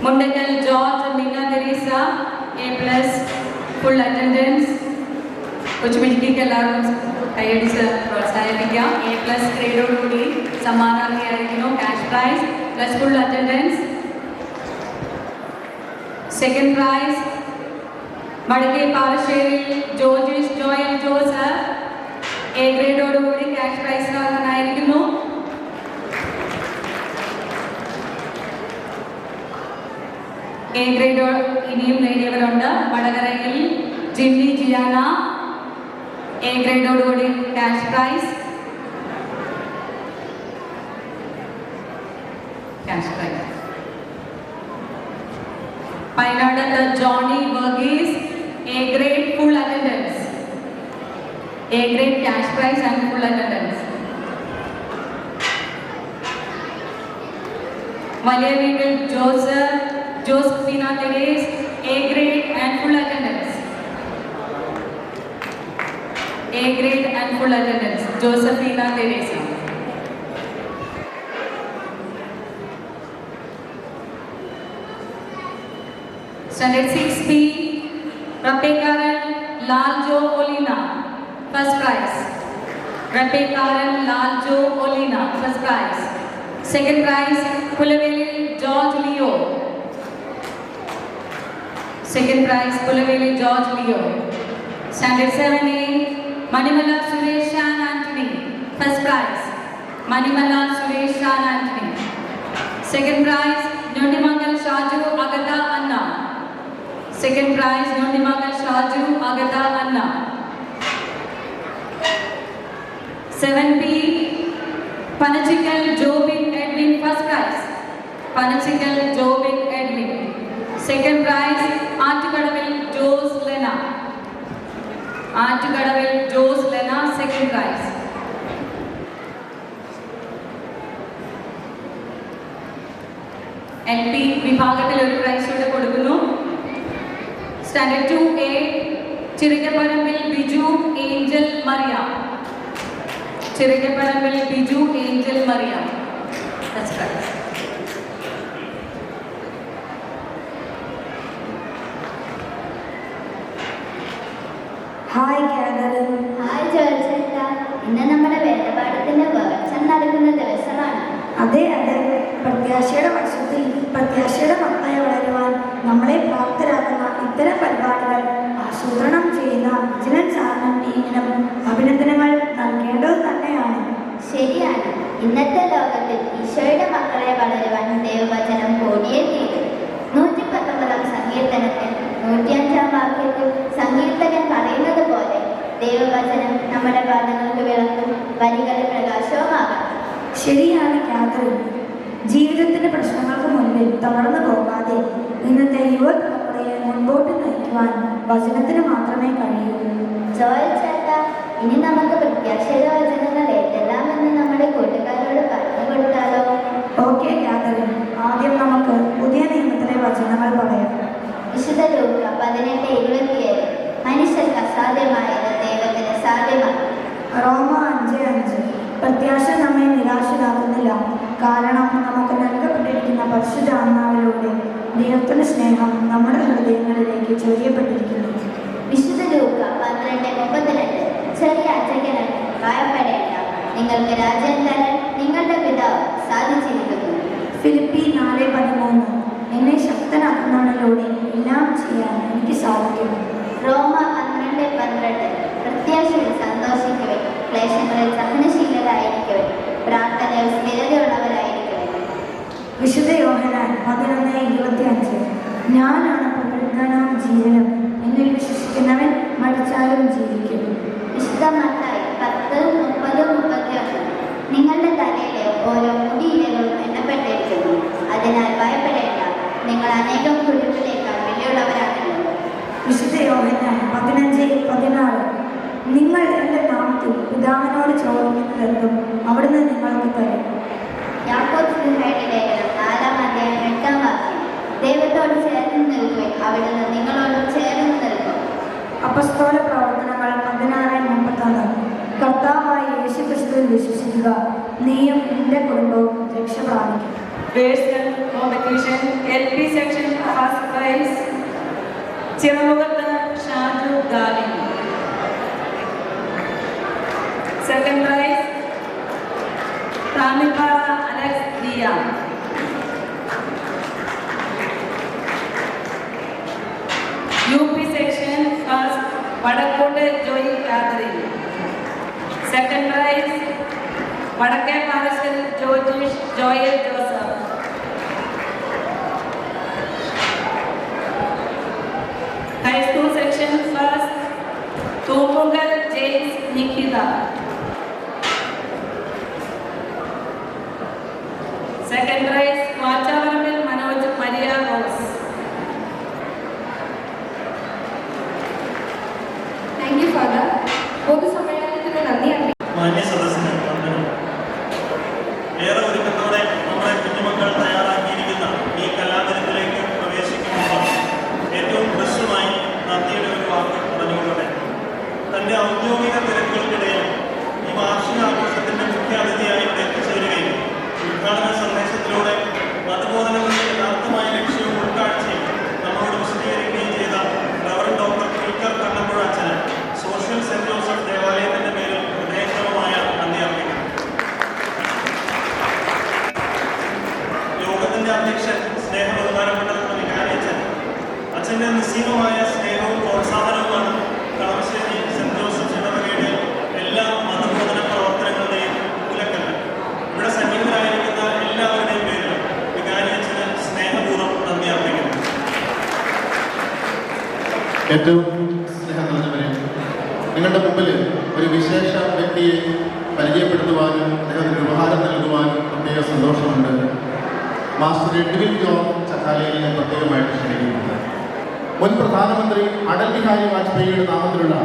Mundackal George Minna Theresa, A+ full attendance. കൊച്ചുമിടിക്ക് എല്ലാവർക്കും കൈയടിച്ച് പ്രോത്സാഹിപ്പിക്കാം. A+ ഗ്രേഡോടുകൂടി സമ്മാനാർഹയായിരിക്കുന്നു. Cash prize plus full attendance. Second prize Vadakke Palassery Georgish Joel Joseph, A ഗ്രേഡോടുകൂടി ക്യാഷ് പ്രൈസിന് അർഹനായിരിക്കുന്നു. A ഗ്രേഡ് ഇനിയും നേടിയവരുണ്ട്. വടകരയിൽ ജിമ്മി ജിയാന, A ഗ്രേഡോടുകൂടി cash prize. Wayanad Johny Varghese, A grade full attendance. A grade cash prize and full attendance. Valiya Veettil Josephina Theres, A grade and full attendance. A grade and full attendance Josephina Theresa. Standard 6B Rappekkaran Laljo Olina, first prize. Rappekkaran Laljo Olina, first prize. Second prize Pulaveli George Leo. Second prize Pulaveli George Leo. Standard 7A Manimala Suresh Shan Antony, first prize. Manimala Suresh Shan Antony. Second prize Njondimangal Shaju Agatha Anna. Second prize Njondimangal Shaju Agatha Anna. 7B Panachikkal Jobin Edwin, first prize. Panachikkal Jobin Edwin. Second prize Attukadavil Jose Lena. Attukadavil Jose Lena, second prize. LP വിഭാഗത്തിൽ ഒരു prize കൂടെ കൊടുക്കുന്നു. Standard 2A Chirakkaparambil Biju Angel Maria. Chirakkaparambil Biju Angel Maria. That's right. Hi Catherine. Hi ജോർജേട്ട. ഇന്ന് നമ്മുടെ വേദപാഠത്തിന്റെ version നടക്കുന്ന ദിവസമാണ്. അതെ അതെ, പ്രത്യാശയുടെ വർഷത്തിൽ പ്രത്യാശയുടെ മക്കളെ വളരുവാൻ നമ്മളെ പ്രാപ്തരാക്കുന്ന ഇത്തരം പരിപാടികൾ ആസൂത്രണം ചെയ്യുന്ന വിജിലൻസ് സാറിനും ടീമിനും അഭിനന്ദനങ്ങൾ നൽകേണ്ടത് തന്നെയാണ്. ശരിയാണ്. ഇന്നത്തെ ലോകത്തിൽ ഈശോയുടെ മക്കളെ വളരുവാൻ ദൈവവചനം കൂടിയേ തീരും. 119 സങ്കീർത്തനത്തിൽ 105 വാക്യത്തിൽ സങ്കീർത്തകൻ പറയുന്നത് പോലെ ദൈവവചനം നമ്മുടെ പാദങ്ങൾക്ക് വിളക്കും വരികളിൽ പ്രകാശവുമാകാം. ശരിയാണ് കാതറിൻ. ജീവിതത്തിന്റെ പ്രശ്നങ്ങൾക്ക് മുൻപിൽ തളർന്നു പോകാതെ ഇന്നത്തെ യുവതലമുറയെ മുൻപോട്ട് നയിക്കുവാൻ വചനത്തിന് മാത്രമേ കഴിയൂ. ജോയൽ ചേട്ടാ, ഇനി നമുക്ക് പ്രത്യാശയുടെ വചനങ്ങൾ ഏതെല്ലാമെന്ന് നമ്മുടെ കൂട്ടുകാരോട് പറഞ്ഞു കൊടുത്താലോ? ഓക്കെ കാതറിൻ, ആദ്യം നമുക്ക് പുതിയ നിയമത്തിലെ വചനങ്ങൾ പറയാം. വിശുദ്ധ ലൂക്ക 18:27 മനുഷ്യർക്ക് അസാധ്യമായത് ദൈവത്തിന് സാധ്യമാണ്. റോമ 5:5 പ്രത്യാശ നമ്മെ നിരാശരാകുന്നില്ല, കാരണം നമുക്ക് നൽകപ്പെട്ടിരിക്കുന്ന പരിശുദ്ധാത്മാവിലൂടെ ദൈവത്തിന്റെ സ്നേഹം നമ്മുടെ ഹൃദയങ്ങളിലേക്ക് ചൊരിയപ്പെട്ടിരിക്കുന്നു. വിശുദ്ധ ലൂക്ക 12:32 ചെറിയ അച്ചക്കന് ഭയപ്പെടേണ്ട, നിങ്ങൾക്ക് രാജ്യം തരാൻ നിങ്ങളുടെ പിതാവ് സാധിച്ചിരിക്കുന്നു. ഫിലിപ്പി 4:13 എന്നെ ശക്തനാക്കുന്നവനിലൂടെ എല്ലാം ചെയ്യാൻ എനിക്ക് സാധിക്കും. റോമ 12:12 പ്രത്യാശയിൽ സന്തോഷിക്കുവൻ, ക്ലേശങ്ങളിൽ സഹനശീലരായിരിക്കുവൻ, പ്രാർത്ഥനയിൽ സ്ഥിരതയുള്ളവരായിരിക്കുവൻ. വിശുദ്ധ യോഹന്നാൻ 11:25 ഞാനാണ് പുനരുത്ഥാനവും ജീവനും, എന്നിൽ വിശ്വസിക്കുന്നവൻ മരിച്ചാലും ജീവിക്കും. വിശുദ്ധ മത്തായി 10:30-31 നിങ്ങളുടെ തലയിലെ ഓരോ മുടിയിലകളും എണ്ണപ്പെട്ടിരിക്കുന്നു, അതിനാൽ ഭയപ്പെടേണ്ട, നിങ്ങൾ അനേകം കുരുക്കളേക്കാൾ വിലയുള്ളവരാണല്ലോ. വിശുദ്ധ യോഹന്നാൻ 15:16 നിങ്ങൾ എൻ്റെ നാമത്തിൽ പിതാവിനോട് ചോദിക്കുന്നതെന്തും അവിടുന്ന് നിങ്ങൾക്ക് തരും. യാക്കോബ് ശ്ലീഹായുടെ ലേഖനം 4:8 ദൈവത്തോട് ചേർന്ന് നിൽക്കുകയും അവിടുന്ന് നിങ്ങളോട് ചേർന്ന് നിൽക്കും. അപ്പസ്തോല പ്രവർത്തനങ്ങൾ 16:31 കർത്താവായ യേശുക്രിസ്തുവിൽ വിശ്വസിക്കുക, നീയും നിന്റെ കുടുംബവും രക്ഷ പ്രാപിക്കും. Personal competition LP section first prize Chiramukhath Shaju Galin. Second prize Thamipara Alex Diya. UP section first Vadakkottu Joy Catherine. Second prize Vadakke Parassal Jojish Joel Joseph. High school section first Thoomunkal James Nikhitha. Second prize Vachavarambil Manoj Maria Rose. Thank you father. പൊതുസമ്മേളനത്തിന് നന്ദി അറിയിക്കുന്നു. മാന്യ സദസ്സിന് വന്ദനം. ഏറെ ഒരുക്കത്തോടെ നമ്മുടെ കുഞ്ഞുമക്കൾ തയ്യാറാക്കിയിരിക്കുന്ന ഈ കലാദിനത്തിലേക്ക് പ്രവേശിക്കുമ്പോൾ ഏറ്റവും ഹ്രസ്വമായി നന്ദിയുടെ ഒരു വാക്ക് പറഞ്ഞുകൊള്ളട്ടെ. തൻ്റെ ഔദ്യോഗിക തിരക്കുകൾക്കിടയിൽ ഈ വാർഷികാഘോഷത്തിൻ്റെ മുഖ്യ അതിഥിയായി ഇവിടെ എത്തിച്ചേരുകയും ഉദ്ഘാടന സന്ദേശത്തിലൂടെ മതബോധനങ്ങളുടെ യഥാർത്ഥമായ ലക്ഷ്യവും ഉൾക്കാഴ്ചയും നമ്മളോട് വിശദീകരിക്കുകയും ചെയ്ത റവറൻഡ് ഡോക്ടർ പീറ്റർ കണ്ണമ്പുഴ അച്ഛന് സോഷ്യൽ സെന്റ് ജോസഫ് ദേവാലയത്തിൻ്റെ പേരിൽ ഹൃദയംഗമമായ നന്ദി അർപ്പിക്കുന്നു. യോഗത്തിന്റെ അധ്യക്ഷൻ സ്നേഹ ബഹുമാനപ്പെട്ട വികാരിയച്ഛൻ, അച്ഛൻ്റെ നിസ്സീമമായ സ്നേഹവും പ്രോത്സാഹനവുമാണ് കളമശ്ശേരി സെന്റ് ജോസഫ് ഇടവകയുടെ എല്ലാ മതബോധന പ്രവർത്തനങ്ങളുടെയും മൂലക്കല്ല്. ഇവിടെ സന്നിഹിതരായിരിക്കുന്ന എല്ലാവരുടെയും പേരിൽ വികാരിയച്ഛന് സ്നേഹപൂർവ്വം നന്ദി അർപ്പിക്കുന്നു. ഏറ്റവും സ്നേഹം നിറഞ്ഞവരെ, നിങ്ങളുടെ മുമ്പിൽ ഒരു വിശേഷ വ്യക്തിയെ പരിചയപ്പെടുത്തുവാനും അദ്ദേഹത്തിന് ഉപഹാരം നൽകുവാനും പ്രത്യേക സന്തോഷമുണ്ട്. മാസ്റ്റർ എഡ്വിൻ ജോൺ ചക്കാലയിലെ പ്രത്യേകമായിട്ട് ക്ഷണിക്കുന്നുണ്ട്. മുൻ പ്രധാനമന്ത്രി അടൽ ബിഹാരി വാജ്പേയിയുടെ നാമത്തിലുള്ള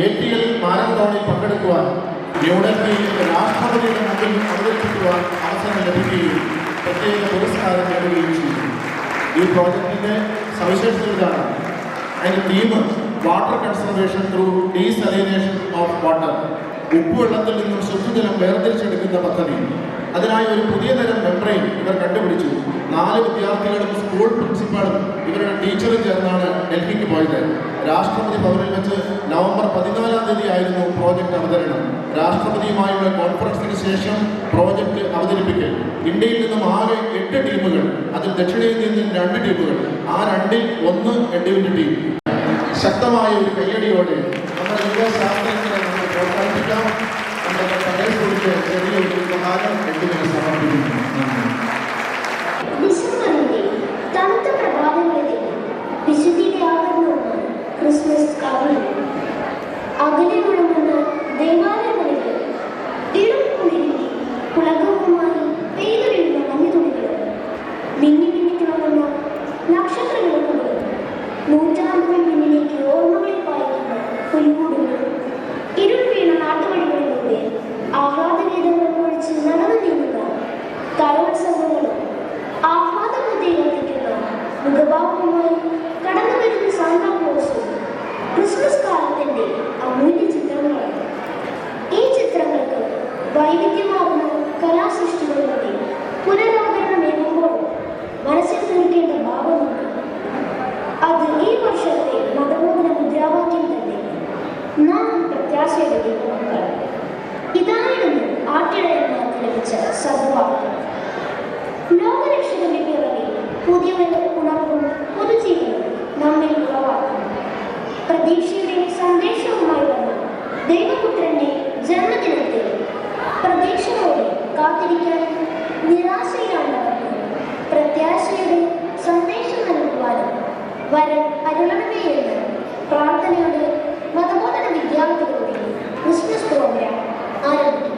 ATL മാരത്തോണിൽ പങ്കെടുക്കുവാൻ ന്യൂഡൽഹിയിൽ രാഷ്ട്രപതിയുടെ മുമ്പിൽ അവതരിപ്പിക്കുവാൻ അവസരം ലഭിക്കുകയും പ്രത്യേക പുരസ്കാരം നേടുകയും ചെയ്തു. ഈ പ്രോജക്റ്റിന്റെ സവിശേഷത ഇതാണ്. അതിന്റെ theme water conservation through desalination of water. ഉപ്പുവെള്ളത്തിൽ നിന്നും ശുദ്ധജലം വേർതിരിച്ചെടുക്കുന്ന പദ്ധതി. അതിനായി ഒരു പുതിയ തരം മെംബ്രെയിൻ ഇവർ കണ്ടുപിടിച്ചു. 4 വിദ്യാർത്ഥികളും സ്കൂൾ പ്രിൻസിപ്പാളും ഇവരുടെ ടീച്ചറും ചേർന്നാണ് ഡൽഹിക്ക് പോയത്. രാഷ്ട്രപതി ഭവനിൽ വെച്ച് നവംബർ 14-ാം തീയതി ആയിരുന്നു പ്രോജക്റ്റ് അവതരണം. രാഷ്ട്രപതിയുമായുള്ള കോൺഫറൻസിന് ശേഷം പ്രോജക്റ്റ് അവതരിപ്പിക്കൽ. ഇന്ത്യയിൽ നിന്നും ആകെ 8 ടീമുകൾ, അതിൽ ദക്ഷിണേന്ത്യയിൽ നിന്നും 2 ടീമുകൾ. ആ 2-ൽ 1 എഡ്യൂവിൻ്റെ ടീം. ശക്തമായ ഒരു കയ്യടിയോടെ നമ്മുടെ യുവ ശാസ്ത്രജ്ഞരെ നമുക്ക് പ്രോത്സാഹിപ്പിക്കാം. നമ്മുടെ പകരക്കുറിച്ച് ചെറിയൊരു ഉപഹാരം എഡ്യൂവിന് സമർപ്പിക്കുന്നു. ഡിസംബറിന്റെ തണുത്ത പ്രഭാതങ്ങളിൽ വിശുദ്ധിയാകുന്ന ക്രിസ്മസ് കാവൽ. അകലെ മുഴങ്ങുന്ന ദേവാലയങ്ങളിൽ ഇടുംകുളിരി പുളകവുമായി പെയ്തൊഴിയുന്ന മഞ്ഞുതുള്ളികൾ, മിന്നി മിന്നി തിളങ്ങുന്ന നക്ഷത്രവിളക്കുകൾ, നൂറ്റാണ്ടുകൾ മുന്നിലേക്ക് ഓർമ്മകളിൽ പായിക്കുന്ന പുൽക്കൂടുകൾ, ഇരുൾ വീണ നാട്ടുവഴികളിലൂടെ ആഹ്ലാദഗീതങ്ങൾ പൊഴിച്ച് നടന്നു നീങ്ങുന്ന കലോത്സവങ്ങളും ആഹ്ലാദബുദ്ധിയിൽ എത്തിക്കുന്ന മുഖഭാവവുമായി കടന്നു വരുന്ന സാന്താക്ലോസും ക്രിസ്മസ് കാലത്തിന്റെ അമൂല്യ ചിത്രങ്ങളാണ്. ഈ ചിത്രങ്ങൾക്ക് വൈവിധ്യമാർന്ന കലാസൃഷ്ടികളിലൂടെ പുനരാവരണമേകുമ്പോൾ മനസ്സിൽ തീർക്കേണ്ട ഭാവമുണ്ട്. അത് ഈ വർഷത്തെ മതബോധന മുദ്രാവാക്യം തന്നെ. നാം പ്രത്യാശയുടെ ദൈവമക്കൾ. ഇതായിരുന്നു ആട്ടിടയന്മാർക്ക് ലഭിച്ച സദ്വാക്യം. ലോകരക്ഷകന്റെ പിറവിൽ പുതിയൊരു ഉണർവും പുതുജീവനും നമ്മിൽ ഉളവാക്കും. പ്രതീക്ഷയുടെ സന്ദേശവുമായി വന്ന ദൈവപുത്രന്റെ ജന്മദിനത്തിൽ പ്രതീക്ഷയോടെ കാത്തിരിക്കാനും നിരാശയിലാണ്ടവർക്ക് പ്രത്യാശയുടെ സന്ദേശം നൽകുവാനും വരം അരുളണമേ എന്ന് പ്രാർത്ഥനയോടെ മതബോധന വിദ്യാർത്ഥികളുടെ ക്രിസ്മസ് പ്രോഗ്രാം ആരംഭിക്കും.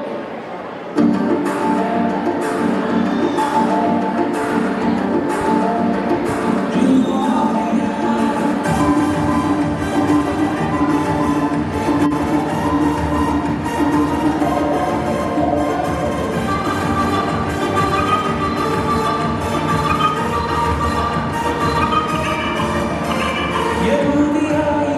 യഹൂദിയായി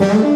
ദൈവത്തിൻ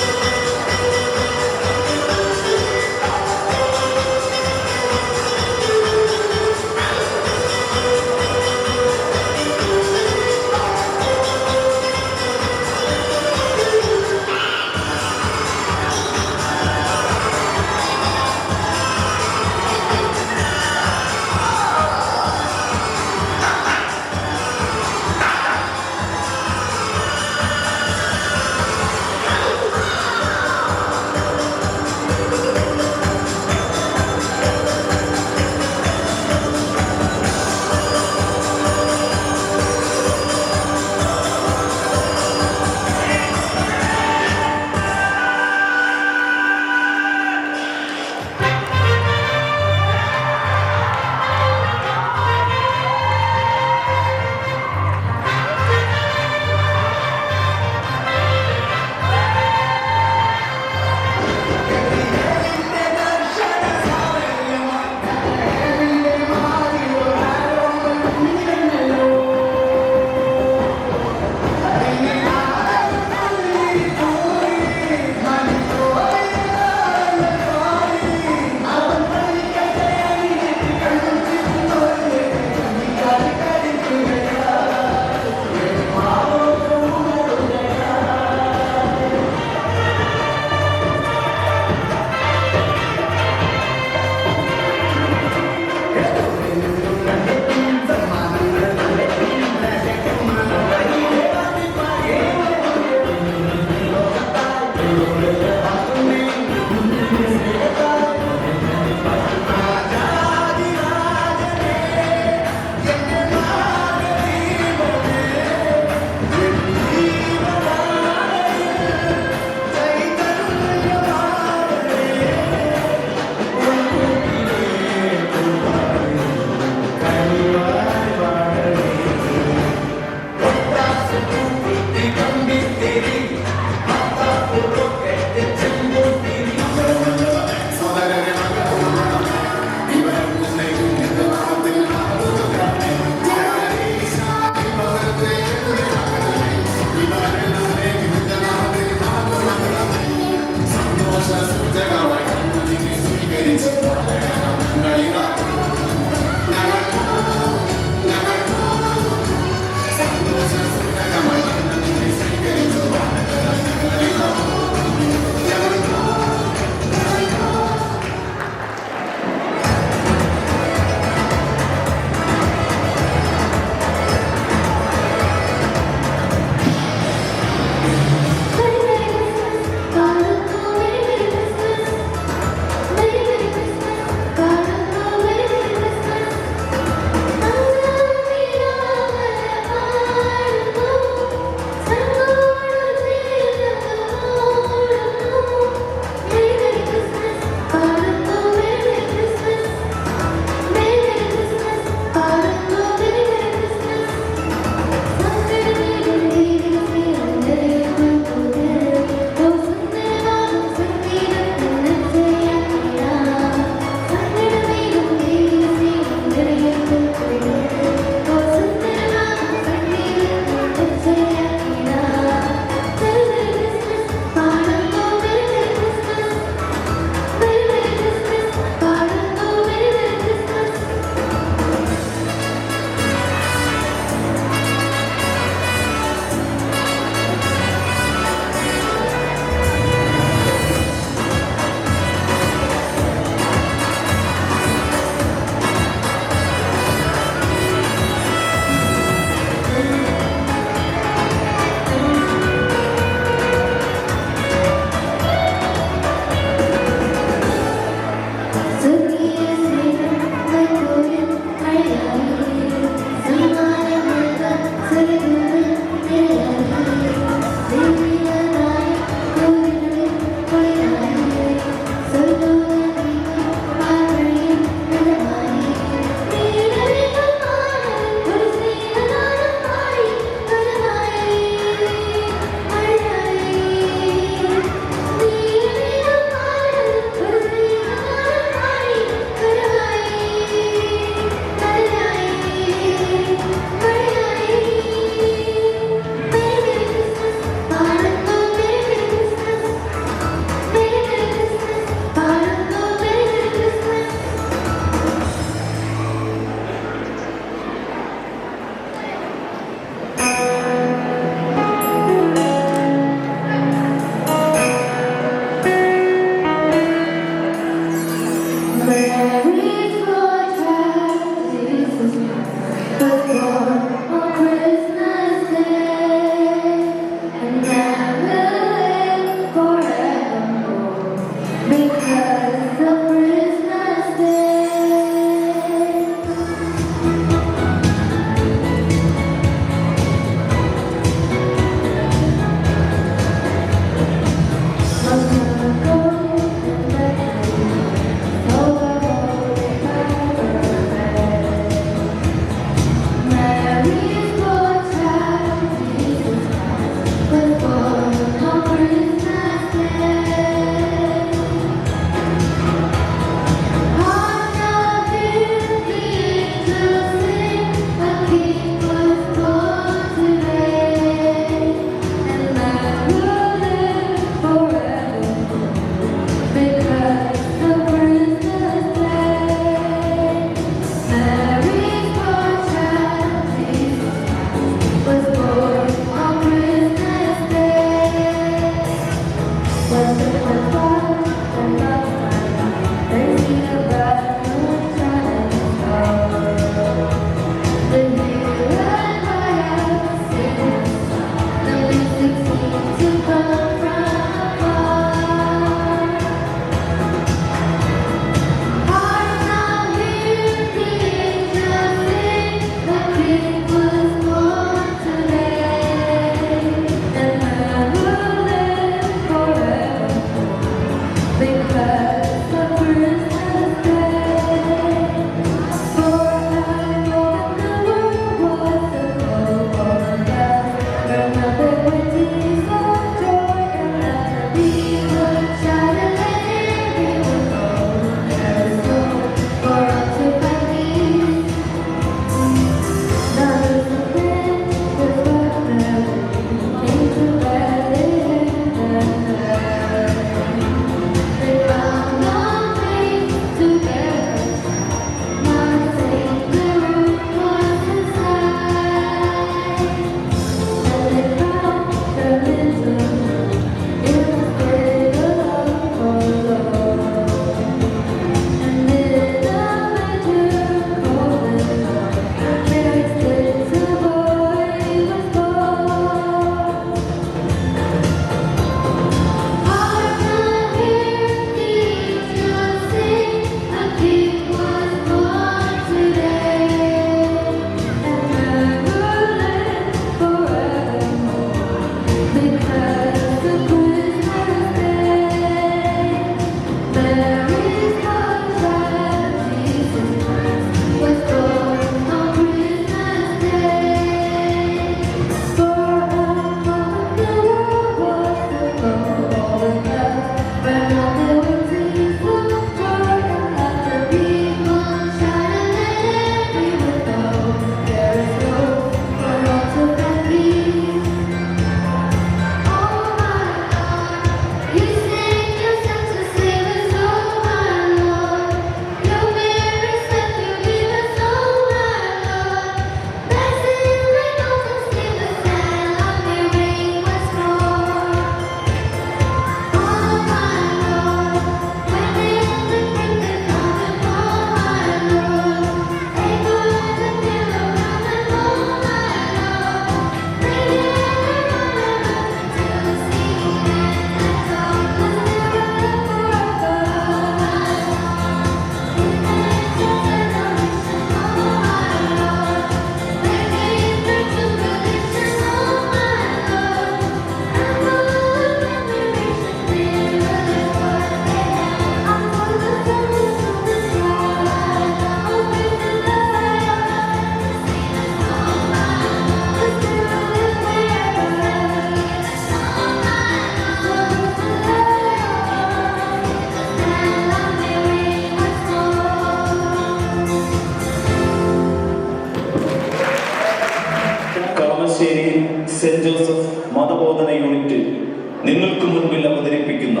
നിങ്ങൾക്ക് മുൻപിൽ അവതരിപ്പിക്കുന്ന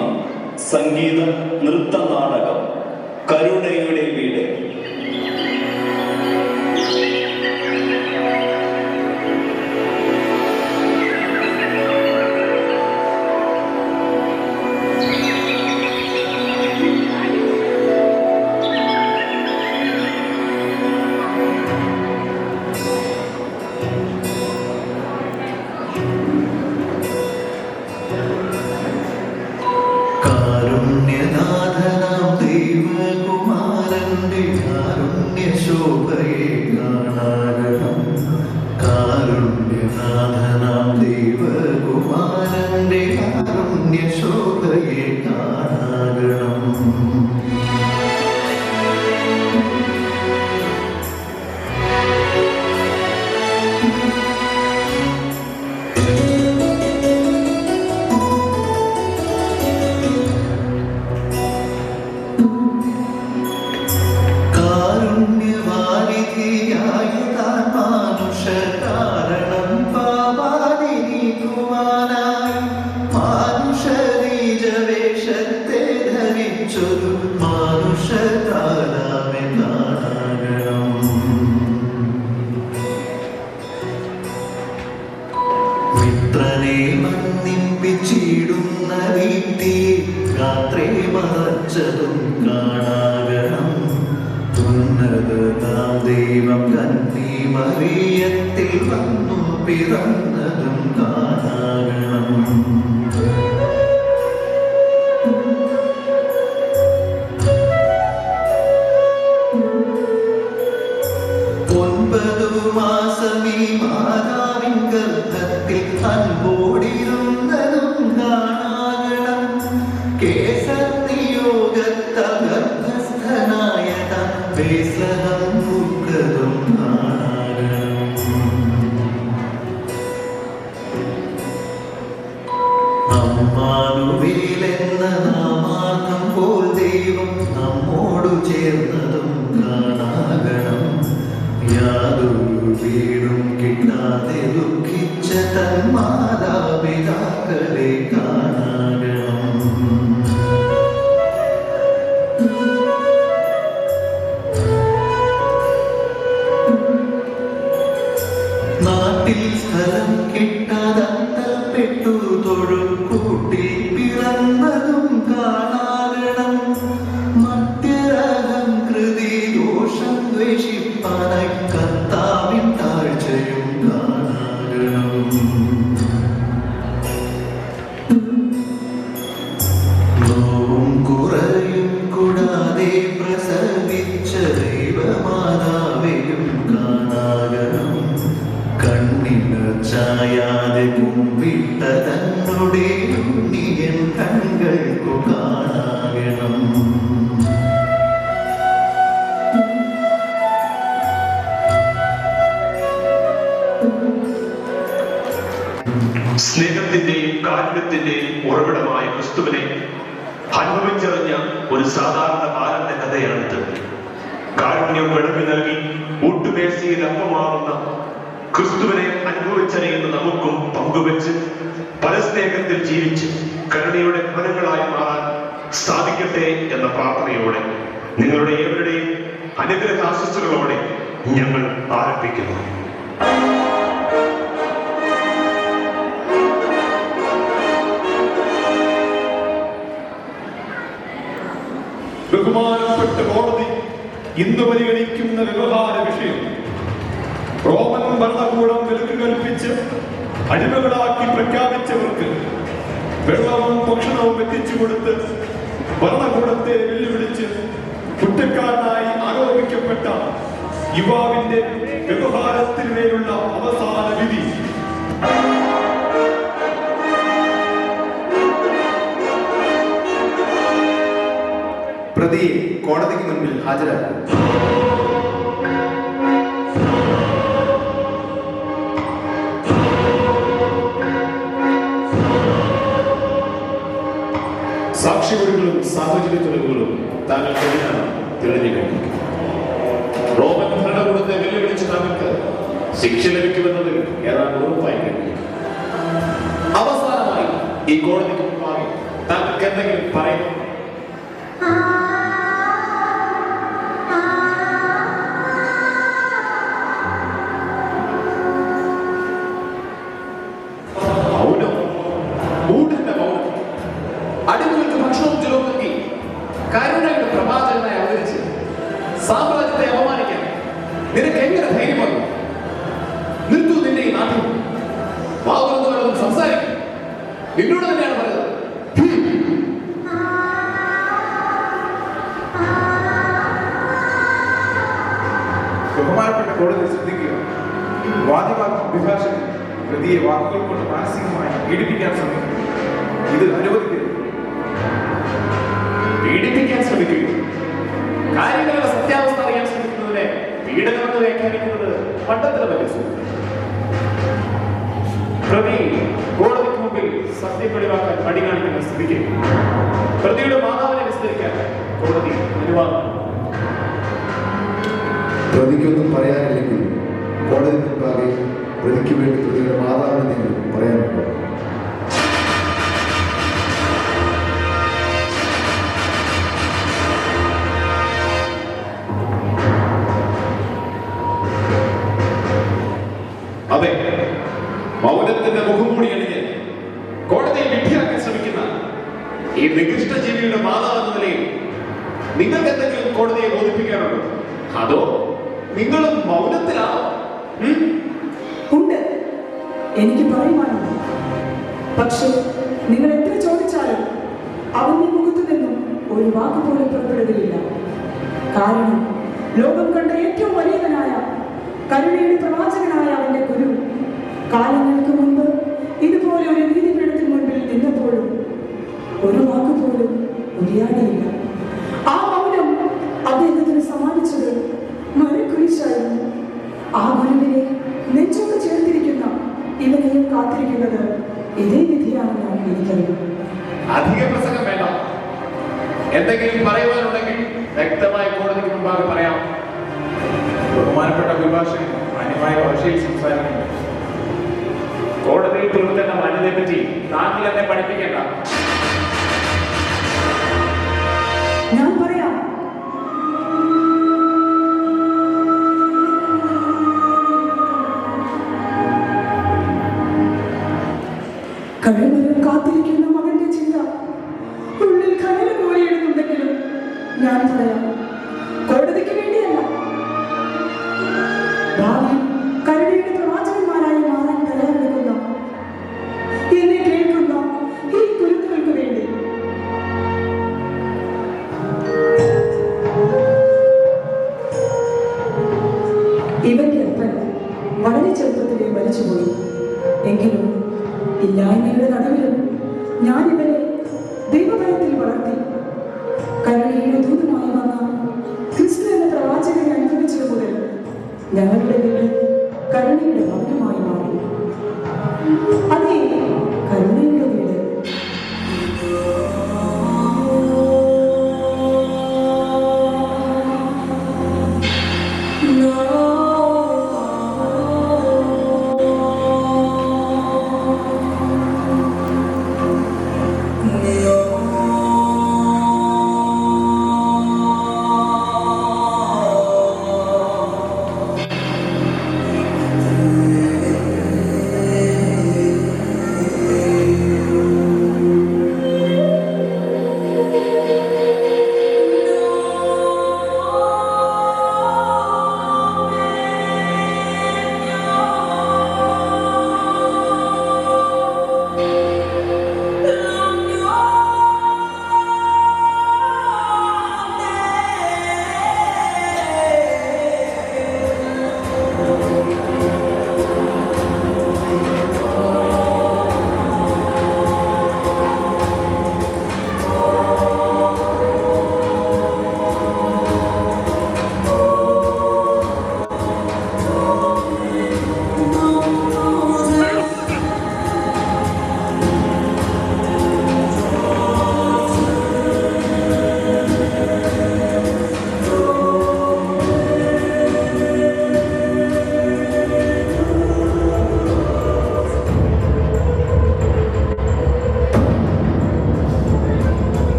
സംഗീത നൃത്ത നാടകം കരുണയുടെ വീട്. കാരുണ്യനാഥനാം ദൈവകുമാരന്റെ കാരുണ്യശോഭയെ കാണാകണം. കാരുണ്യനാഥനാം ദൈവകുമാരന്റെ കാരുണ്യശോഭയെ കാണാകണം. മിത്രനെ മന്നിപ്പിച്ചിടുന്ന വീട്ടി രാത്രി മറച്ചതും കാണാകണം. ഉന്നതനാം ദൈവം കന്നി മറിയത്തിൽ വന്നു പിറന്നതും കാണാകണം. മാസമീ മാതാവിൻ ഗർഭത്തിൽ അൻപോടിരുന്നതും കാണാകണം. കേസർനിയോഗത്താൽ ഗർഭസ്ഥനായ ബേത്ലഹം പൂക്കതും കാണാകണം. അമ്മാനുവേലെന്ന നാമാർത്ഥം പോൽ ദൈവം നമ്മോടു ചേർന്നതും കാണാകണം. യാതൊരു വീടും കിട്ടാതെ ദുഃഖിച്ച തൻ മാതാപിതാക്കളെ കാണാകണം. നാട്ടിൽ സ്ഥലം കിട്ടാതപ്പെട്ടു തൊഴുകൂട്ടിൽ പിറന്നതും കാണാകണം. മധ്യരഹം കൃതി ദോഷം ദ്വേഷിപ്പാനായി കർത്താവിൻ താഴ്ചയും കാണാകണം. നോവും കുറയും കൂടാതെ പ്രസവിച്ച ദൈവമാതാവെയും കാണാകണം. കണ്ണിന് ചായാതെ കുമ്പിട്ട തന്നുടെ ഉണ്ണിയൻ കണ്ണുകൾക്കു കാണാകണം. സ്നേഹത്തിന്റെയും കാരുണ്യത്തിന്റെയും ഉറവിടമായ ക്രിസ്തുവിനെ അനുഭവിച്ചറിഞ്ഞ ഒരു സാധാരണ ബാലന്റെ കഥയാണിത്. കാരുണ്യം വിളമ്പി നൽകി ഊട്ടുമേശയിൽ അപ്പമാറുന്ന ക്രിസ്തുവിനെ അനുഭവിച്ചറിയുന്ന നമുക്കും പങ്കുവെച്ച് പരസ്നേഹത്തിൽ ജീവിച്ച് കരുണയുടെ ഭവനങ്ങളായി മാറാൻ സാധിക്കട്ടെ എന്ന പ്രാർത്ഥനയോടെ നിങ്ങളുടെ ഏവരുടെയും അനുഗ്രഹാശിസ്സുകളോടെ ഞങ്ങൾ ആരംഭിക്കുന്നു. ബഹുമാനപ്പെട്ട കോടതി ഇന്ന് പരിഗണിക്കുന്ന വ്യവഹാര വിഷയം റോമൻ ഭരണകൂടം വിലക്ക് കൽപ്പിച്ച് അടിമകളാക്കി പ്രഖ്യാപിച്ചവർക്ക് വെള്ളവും ഭക്ഷണവും എത്തിച്ചു കൊടുത്ത് ഭരണകൂടത്തെ വെല്ലുവിളിച്ച് കുറ്റക്കാരനായി ആരോപിക്കപ്പെട്ട യുവാവിന്റെ വ്യവഹാരത്തിന്മേലുള്ള അവസാന വിധി. പ്രതിയെ കോടതിക്ക് മുൻപിൽ ഹാജരാക്കും. സാക്ഷിമൊഴികളും സാഹചര്യ തെളിവുകളും താങ്കൾ തെളിഞ്ഞു കഴിഞ്ഞു. റോമൻ ഭരണകൂടത്തെ വെല്ലുവിളിച്ച് താങ്കൾക്ക് ശിക്ഷ ലഭിക്കുമെന്നത് ഏതാണ്ട് ഉറപ്പായി കഴിഞ്ഞു. അവസാനമായി ഈ കോടതിക്ക് മുമ്പാകെ താങ്കൾക്ക് എന്തെങ്കിലും പറയുന്നു? മൗനം, മൂഢന്റെ മൗനം. അടിമകൾക്ക് ഭക്ഷണവും ജലവും നൽകി കരുണയുടെ പ്രവാചകനായി അവതരിച്ച് സാമ്രാജ്യത്തെ അപമാനിക്കാൻ നിനക്ക് എങ്ങനെ ധൈര്യം വന്നു? നിർത്തു നിന്റെ ഈ നാട്ടിൽ വാവുന്നവരൊന്നും സംസാരിക്കും. നിന്നോട് തന്നെയാണ് പറയുന്നത്. ബഹുമാനപ്പെട്ട കോടതി ശ്രദ്ധിക്കുക. വാദിവാദം അഭിഭാഷകൻ പ്രതിയെ വാക്കുകൾ കൊണ്ട് മാനസികമായി പീഡിപ്പിക്കാൻ ശ്രമിക്കുന്നു. ഇത് അനുവദിക്കരുത്. പീഡിപ്പിക്കാൻ ശ്രമിക്കുക, കാര്യങ്ങളുടെ സത്യാവസ്ഥ അറിയാൻ ശ്രമിക്കുന്നതിനെ പീഡനമെന്ന് വ്യാഖ്യാനിക്കുന്നത് മണ്ടത്തരമല്ലേ സുഹൃത്ത്? പ്രതി കോടതിക്ക് മുമ്പിൽ സത്യം വെളിവാക്കാൻ മടി കാണിക്കുന്ന സ്ഥിതിക്ക് പ്രതിയുടെ മാതാവിനെ വിസ്തരിക്കാൻ കോടതി അനുവാദം. പ്രതിക്കൊന്നും പറയാനില്ലെങ്കിൽ കോടതി മുൻപാകെ പ്രതിക്ക് വേണ്ടി പ്രതിയുടെ മാതാവിനെങ്കിലും പറയാനുണ്ടോ? അതെ, മൗനത്തിന്റെ മുഖംമൂടി അണിഞ്ഞ് കോടതിയെ വിഡ്ഢിയാക്കാൻ ശ്രമിക്കുന്ന ഈ നികൃഷ്ട ജീവിയുടെ മാതാവ് എന്ന നിലയിൽ നിങ്ങൾക്ക് എന്തെങ്കിലും കോടതിയെ ബോധിപ്പിക്കാനുണ്ടോ? അതോ നിങ്ങളും മൗനത്തിലാണോ? ഉണ്ട്, എനിക്ക് പറയുവാനുണ്ട്. പക്ഷേ നിങ്ങൾ എത്ര ചോദിച്ചാലും അവന്റെ മുഖത്തു നിന്നും ഒരു വാക്ക് പോലും പുറപ്പെടുകയില്ല. കാരണം ലോകം കണ്ട ഏറ്റവും വലിയവനായ കരുണയുടെ പ്രവാചകനായ അവന്റെ ഗുരു കാലങ്ങൾക്ക് മുമ്പ് ഇതുപോലെ ഒരു നീതിപീഠത്തിന് മുൻപിൽ നിന്നപ്പോഴും ഒരു വാക്ക് പോലും ഉരിയാടിയില്ല. ആ മൗനം അദ്ദേഹത്തിന് സമ്മാനിച്ചത് മരക്കുരിശായിരുന്നു. ആ ഗുരുവിനെ നെഞ്ചോട് ചേർത്തിരിക്കുന്ന ഇവനെയും കാത്തിരിക്കുന്നത് ഇതേ വിധിയാണെന്നാണ് എനിക്കറിയാം. അധിക പ്രസംഗം വേണ്ട. എന്തെങ്കിലും പറയുവാനുണ്ടെങ്കിൽ വ്യക്തമായി കോടതിക്ക് മുമ്പാകെ പറയാം. ബഹുമാനപ്പെട്ട അഭിഭാഷകൻ മാന്യമായ ഭാഷയിൽ സംസാരിക്കുന്നു. കോടതിയിൽ പുലർത്തേണ്ട മാന്യതയെ പറ്റി താങ്കൾ എന്നെ പഠിപ്പിക്കേണ്ട. ഞാൻ പറയാം. കഴിവതും കാത്തിരിക്കുന്ന മകന്റെ ചിന്ത ഉള്ളിൽ കനൽ കോരിയിടുന്നുണ്ടെങ്കിലും ഞാൻ പറയാം, കോടതിക്ക് വേണ്ടിയല്ല, ഭാവിയിൽ കരുണയുടെ പ്രവാചകന്മാരായി മാറാൻ തയ്യാറെടുക്കുന്ന എന്നെ കേൾക്കുന്ന ഈ കുരുന്നുകൾക്ക് വേണ്ടി. ഇവന്റെ അപ്പൻ വളരെ ചെറുപ്പത്തിലെ മരിച്ചുപോയി. എങ്കിലും ഇല്ലായ്മയുടെ നടുവിലും ഞാൻ ഇവരെ ദൈവഭയത്തിൽ വളർത്തി. കരുണയുടെ ദൂതമായി വന്ന ക്രിസ്തു എന്ന പ്രവാചകനെ അനുഭവിച്ചത് മുതൽ ഞങ്ങളുടെ വീട് കരുണയുടെ ഭവനമായി മാറി. അതേ, കരുണയുടെ വീട്.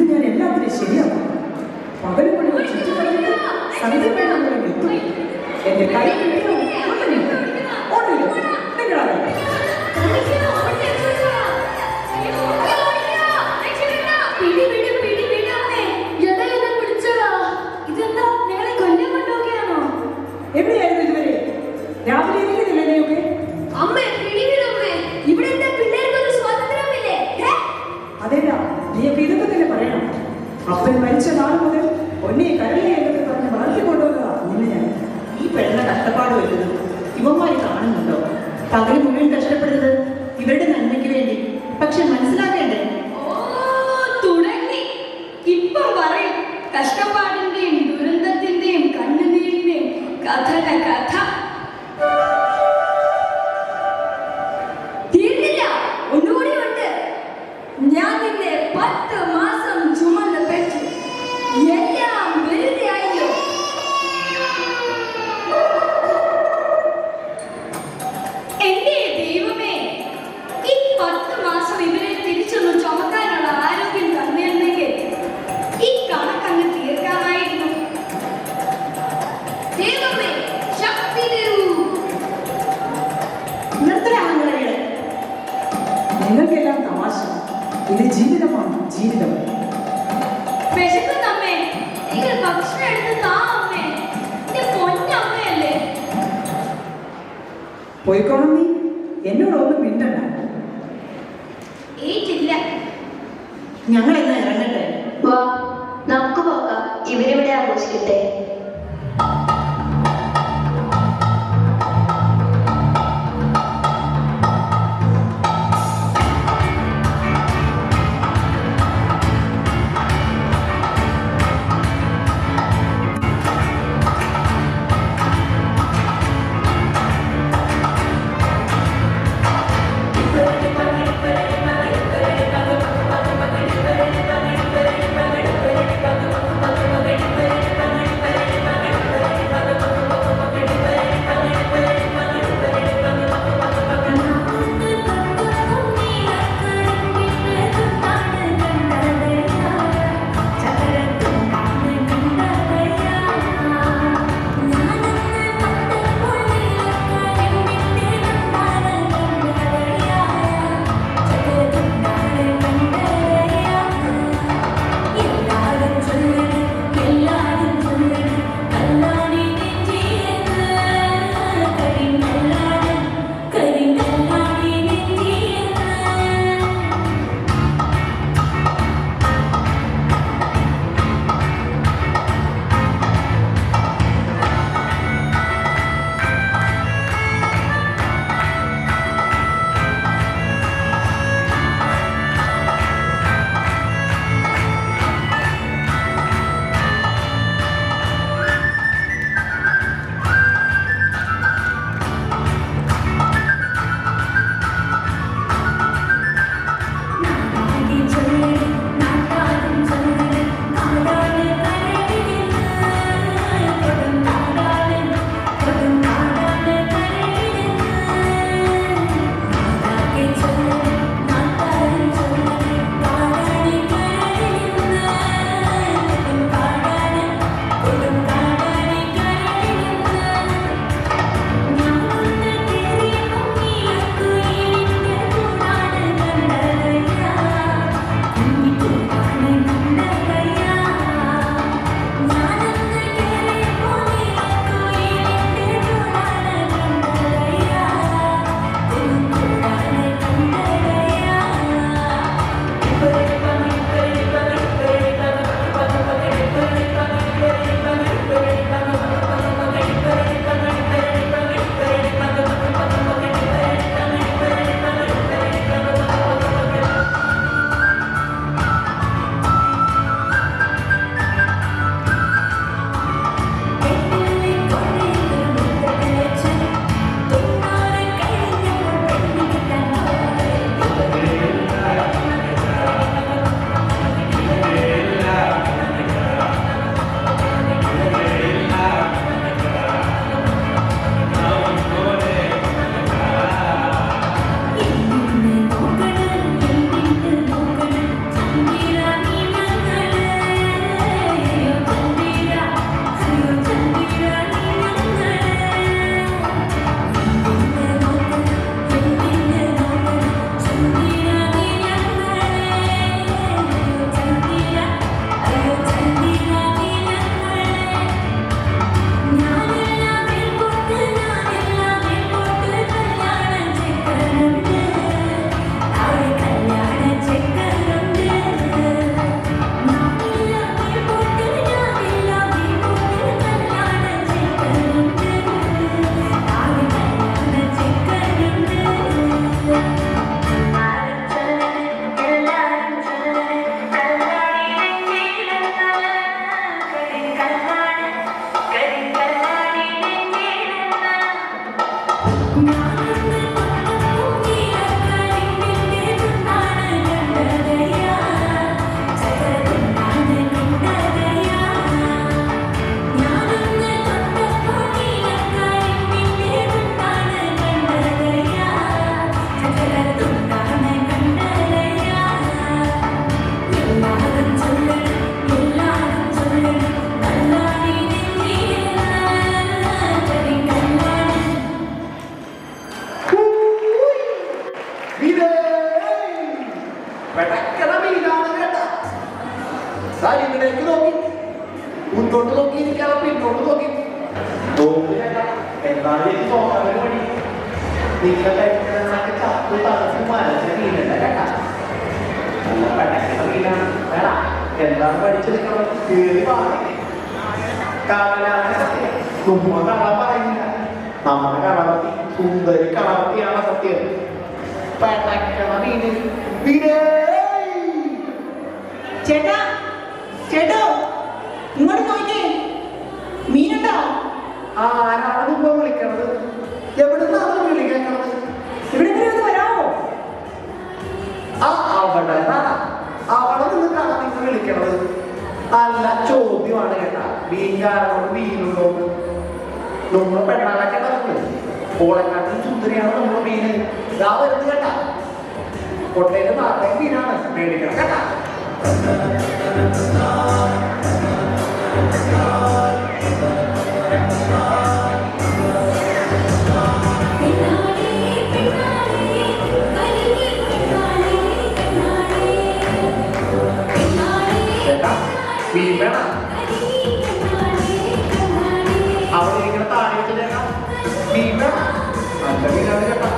ഇന്ന് ഞാൻ എല്ലാത്തിനും ശരിയാക്കും. പകല് മുഴുവൻ ചുറ്റിക്കളഞ്ഞിട്ട് സന്ധ്യ വേണമെന്ന് എത്തും. എന്റെ കൈ കിട്ടിയോ ഓടിയോ നിങ്ങളാണ് എവിടെയായിരുന്നു ഇതുവരെ? രാവിലെ ഇരിക്കുന്നില്ലേ? അതേടാ, നീയൊക്കെ ഇതൊക്കെ തന്നെ പറയണം. അപ്പൻ മരിച്ച നാൾ മുതൽ ഒന്നേ കരളെ എന്നൊക്കെ പറഞ്ഞ് വളർത്തിക്കൊണ്ടുവന്നതാ നിന്നെ ഞാൻ. ഈ പെണ്ണ കഷ്ടപ്പാട് വരുന്നത് ഇവന്മാര് കാണുന്നുണ്ടോ? പകൽ മുഴുവൻ കഷ്ടപ്പെടുന്നത് ഇവരുടെ നന്മയ്ക്ക് വേണ്ടി. പക്ഷെ മനസ്സിലാക്കേണ്ടേ? കഷ്ടപ്പാടിന്റെയും ദുരന്തത്തിന്റെയും കണ്ണുനീരിന്റെയും കഥയുടെ കഥ തീർന്നില്ല. ഒന്നുകൂടി ഉണ്ട്. ഞാൻ നിന്നെ 10 മാസം ചുമന്ന് പെറ്റു. എല്ലാം വെറുതെ ആയോ? എന്റെ ദൈവമേ, ഈ 10 മാസം ഇവരെ തിരിച്ചൊന്ന് ചുമക്കാനുള്ള ആരോഗ്യം തന്നിരുന്നെങ്കിൽ ഈ കണക്കങ്ങ് തീർക്കാമായിരുന്നു. ദൈവമേ, ശക്തി തരൂ. നിങ്ങൾക്കെല്ലാം തമാശ. ഇത് ജീവിതമാണ്, ജീവിതം. വിശക്കുന്നമ്മേ, നിങ്ങൾ ഭക്ഷണം എടുത്ത് താ അമ്മേ. എന്റെ പൊന്നമ്മയല്ലേ. പോയിക്കോണം നീ. എന്നോടൊന്നും മിണ്ടണ്ട. ഏറ്റില്ല. ഞങ്ങൾ എന്നാ ഇറങ്ങട്ടെ? വാ, നമുക്ക് പോകാം. ഇവരിവിടെ ആഘോഷിക്കട്ടെ. Bye. സൈഡിലേക്ക് നോക്കി, മുന്നോട്ട് നോക്കിയിരിക്കാതെ പിന്നോട്ട് നോക്കി. എന്താണ് എനിക്ക് തോന്നാൻ വഴി? നിങ്ങൾ കഴിക്കുന്നതൊക്കെ ചത്തു തളർത്തി മനസ്സിൽ വീഴണ്ട കേട്ടാ. നല്ല പടക്കുന്ന വീടാണ് വേടാ. എന്താണ് പഠിച്ചു നിൽക്കുന്നത്? കേറി പാടി കാണാനാണ് സത്യം. തുമ്പ കാണാൻ പറയുന്നില്ല. നമ്മുടെ കളവത്തി സുന്ദരി കളവത്തിയാണ് സത്യം. പടക്കണ വീട് വീടേ. ചേട്ടാ ചേട്ടോ ഇങ്ങോട്ട് നോക്കിയേ, മീനുണ്ടോ? ആരാണ് മുമ്പ് വിളിക്കണത്? എവിടുന്നാണ് വിളി കേൾക്കണത്? ഇവിടെ ഒന്ന് വരാമോ? അവിടെ നിന്നിട്ടാണ് നിങ്ങൾ വിളിക്കണത്? നല്ല ചോദ്യമാണ് കേട്ടാ. മീൻകാരോട് മീനുണ്ടോ? നമ്മള് പെണ്ണാളൊക്കെ നമ്മള് ഓളക്കാട്ടിൽ സുന്ദരിയാണ് നമ്മുടെ മീന്. ഇതാ വരുന്നത് കേട്ടാ. കൊട്ടയില് നാളെ മീനാണ് മേടിക്കണം കേട്ടാ. മീൻ വേണം. അവിടെ ഇരിക്കുന്ന താഴെ വെച്ചിട്ടേക്കാം. മീൻ വേണം. നല്ല മീനാണ് കേട്ടാ.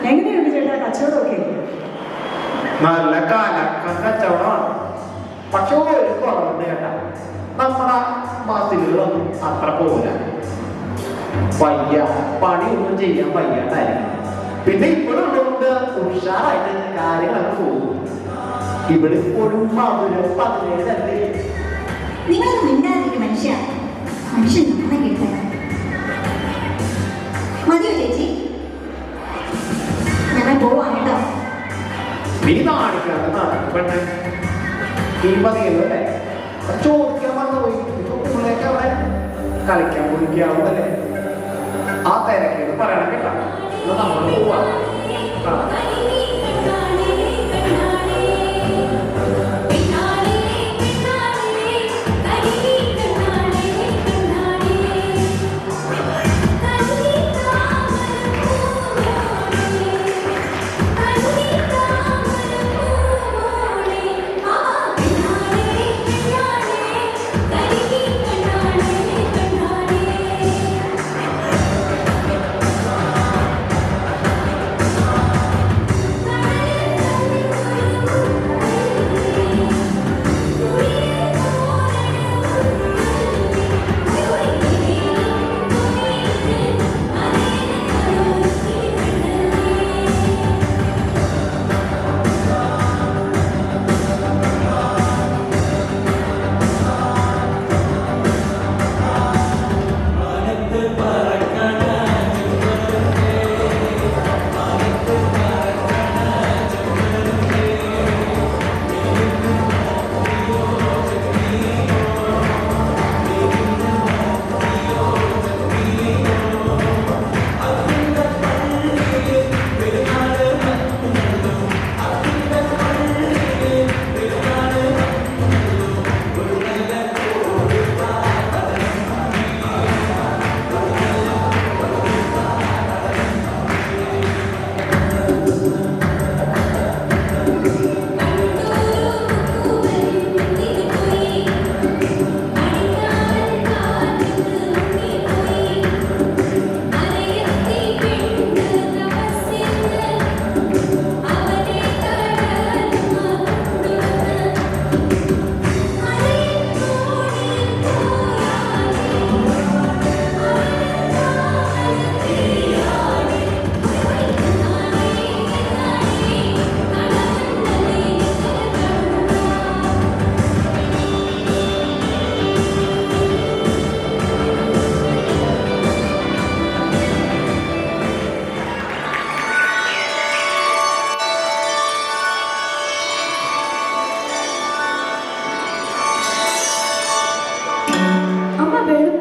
എങ്ങനെയുണ്ട് ചേട്ടാ കച്ചവടമൊക്കെ? നല്ല കാലക്കം കച്ചവടമാണ്. പക്ഷെ ഒരു കുറവുണ്ട് കേട്ടാ. നമ്മുടെ മാസികളൊന്നും അത്ര പോകില്ല. വയ്യ, പണിയൊന്നും ചെയ്യാൻ വയ്യാണ്ടായിരിക്കും. പിന്നെ ഇപ്പോഴുള്ളതുകൊണ്ട് ഉഷാറായിട്ട് കാര്യങ്ങളൊക്കെ പോകും. ഇവിടെ ഇപ്പോഴും മധുരം 17 അല്ലേ? നിങ്ങളൊന്നും മിണ്ടാതിരിക്കും മനുഷ്യ. മനുഷ്യൻ നാളെ കിട്ടണം. മതിയോ ചേച്ചി? ഞങ്ങൾ പോവാണ് കേട്ടോ. നീ നാണിക്കാതെ നടക്കപ്പെട്ട് നീ മതിയല്ലേ? ചോദിക്കാൻ മറന്നുപോയി. ഇപ്പൊ പിള്ളേക്ക് അവിടെ കളിക്കാൻ പോയിക്കാവുന്നല്ലേ? ആ തിരക്കേട് പറയണം കേട്ടോ. നമ്മൾ പോവാ.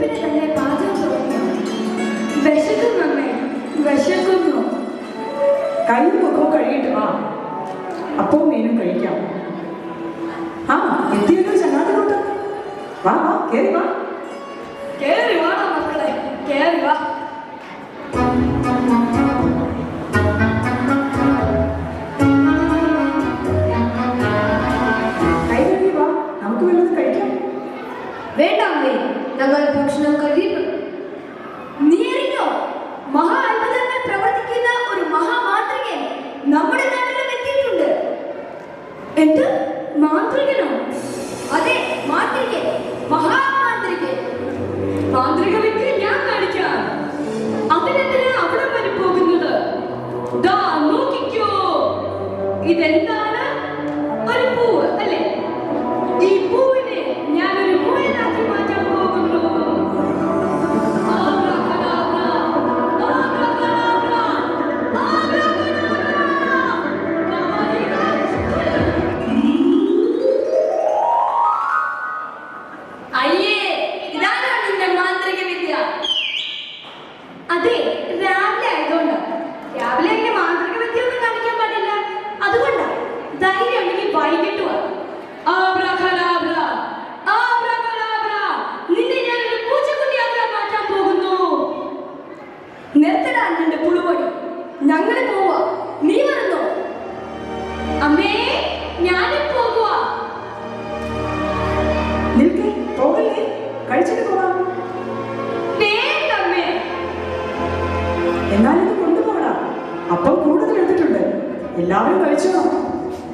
വെളുപ്പിന് തന്നെ പാചകം തുടങ്ങി. വിശക്കുന്നു അമ്മേ, വിശക്കുന്നു. കയ്യും മുഖവും കഴുകിയിട്ട് വാ, അപ്പവും മീനും കഴിക്കാം. ആ എത്തിയല്ലോ ചങ്ങാതിലോട്ട്. വാ വാ, കേറി വാ. കേറി വാടാ മക്കളെ, കേറി വാ. കൈ കഴുകി വാ, നമുക്ക് വല്ലതും കഴിക്കാം. വേണ്ട അമ്മേ, ഞങ്ങൾ ഭക്ഷണം കഴിയിട്ടുണ്ട്. നീ അറിഞ്ഞോ, മഹാ അത്ഭുതങ്ങൾ പ്രവർത്തിക്കുന്ന ഒരു മഹാമാന്ത്രികൻ നമ്മുടെ നാട്ടിലും എത്തിയിട്ടുണ്ട്. എന്ത് മാന്ത്രികനോ? അതെ, മാന്ത്രികൻ, മഹാമാന്ത്രികൻ. മാന്ത്രിക വിദ്യ ഞാൻ കാണിക്കാം. അവനെന്തിനാ അവിടെ വരെ പോകുന്നത്? ദാ നോക്കിക്കോ, ഇതെന്താണ്? ഒരു പൂവ് അല്ലേ? ഈ പൂവിനെ ഞാനൊരു മുയലാക്കി മാറ്റാൻ പോകുന്നു. അയ്യേ, ഇതാണോ നിന്റെ മാന്ത്രിക വിദ്യ? അതെ, രാവിലെ ആയതുകൊണ്ട്. രാവിലെ അങ്ങനെ മാന്ത്രിക വിദ്യ ഒന്നും കാണിക്കാൻ പാടില്ല. അതുകൊണ്ടാ ധൈര്യം ഉണ്ടെങ്കിൽ വൈകിട്ട് വാ. ആബ്രഹാഡാബ്ര, ആബ്രഹാഡാബ്ര, നിന്നെ ഞാൻ ഒരു പൂച്ചക്കുട്ടിയാക്കാൻ മാറ്റാൻ പോകുന്നു. നിർത്തടാ നിന്റെ പുളുപൊടി, ഞങ്ങൾ പോവാ. നീ വരുന്നോ? അമ്മേ, ഞാനും പോകുവാ. നിൽക്കേ, പോകല്ലേ, കഴിച്ചിട്ട് പോവാം. വേണ്ടമ്മേ. എന്നാലിത് കൊണ്ടുപോകടാ, അപ്പം കൂടുതൽ എടുത്തിട്ടുണ്ട്. എല്ലാവരും കഴിച്ചോ?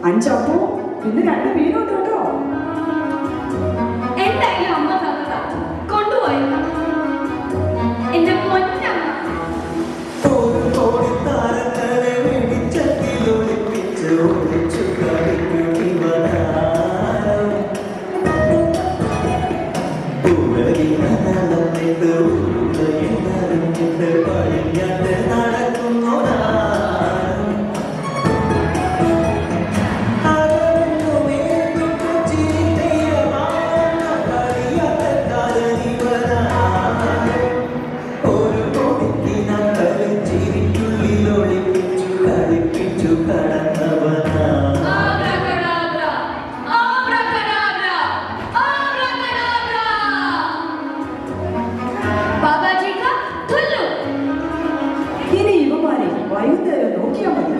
5 അപ്പവും പിന്നെ 2 മീനും ഉണ്ട് കേട്ടോ. എന്തായാലും അമ്മ തന്നതാ, കൊണ്ടുപോയത്. എന്റെ പൊന്നമ്മ. ഇനി ഇവന്മാരെ വൈകുന്നേരം നോക്കിയാൽ മതി.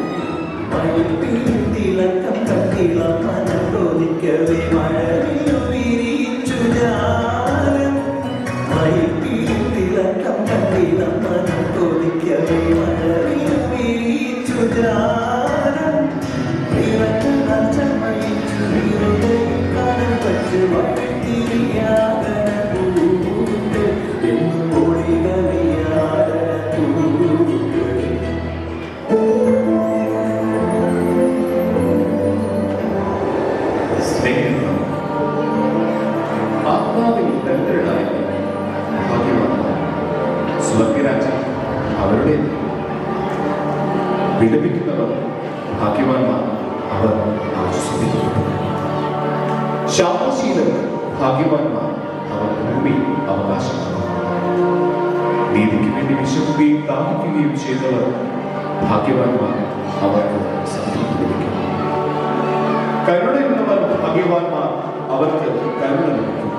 ആത്മാവിൽ ദരിദ്രരായ ഭാഗ്യവാന്മാർ സ്വർഗരാജ്യം അവരുടെ. വിലപിക്കുന്നവർ ഭാഗ്യവാന്മാർ, അവർ ആശ്വസിപ്പിക്കും. ശാന്തശീലർ ഭാഗ്യവാന്മാർ, അവർ ഭൂമി അവകാശമാക്കും. നീതിക്ക് വേണ്ടി വിശക്കുകയും താമസിക്കുകയും ചെയ്തവർ ഭാഗ്യവാന്മാർ, അവർക്ക് സംതൃപ്തി ലഭിക്കും. കരുണയുള്ളവർ ഭാഗ്യവാന്മാർ, അവർക്ക് കരുണ ലഭിക്കും.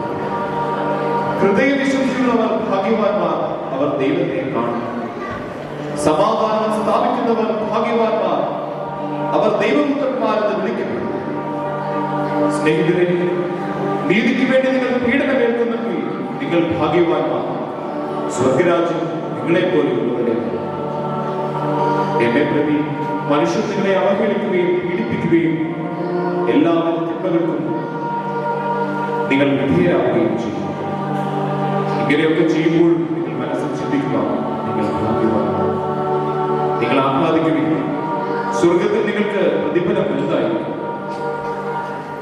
ഹൃദയവിശുദ്ധിയുള്ളവർ ഭാഗ്യവാന്മാർ, അവർ ദൈവത്തെ കാണും. സമാധാനം സ്ഥാപിക്കുന്നവർ ഭാഗ്യവാന്മാർ, അവർ ദൈവപുത്രന്മാരെന്ന് വിളിക്കപ്പെടും. സ്നേഹിതരെ, നീതിക്ക് വേണ്ടി നിങ്ങൾ പീഡനമേൽക്കുന്നെങ്കിൽ നിങ്ങൾ ഭാഗ്യവാന്മാർ, സ്വർഗരാജ്യം നിങ്ങളെപ്പോലെയുള്ളവരുടെ. എന്നെ പ്രതി മനുഷ്യർ നിങ്ങളെ അവഹേളിക്കുകയും പീഡിപ്പിക്കുകയും എല്ലാവരും തിന്മകൾക്കും നിങ്ങൾ വിധേയരാകുകയും ചെയ്യും. ഇങ്ങനെയൊക്കെ ചെയ്യുമ്പോൾ നിങ്ങൾ മനസ്സിൽ ചിന്തിക്കുക, നിങ്ങൾ ഭാഗ്യവാന്മാർ. നിങ്ങൾ ആഹ്ലാദിക്കുകയും സ്വർഗത്തിൽ നിങ്ങൾക്ക് പ്രതിഫലം വലുതായിരിക്കും.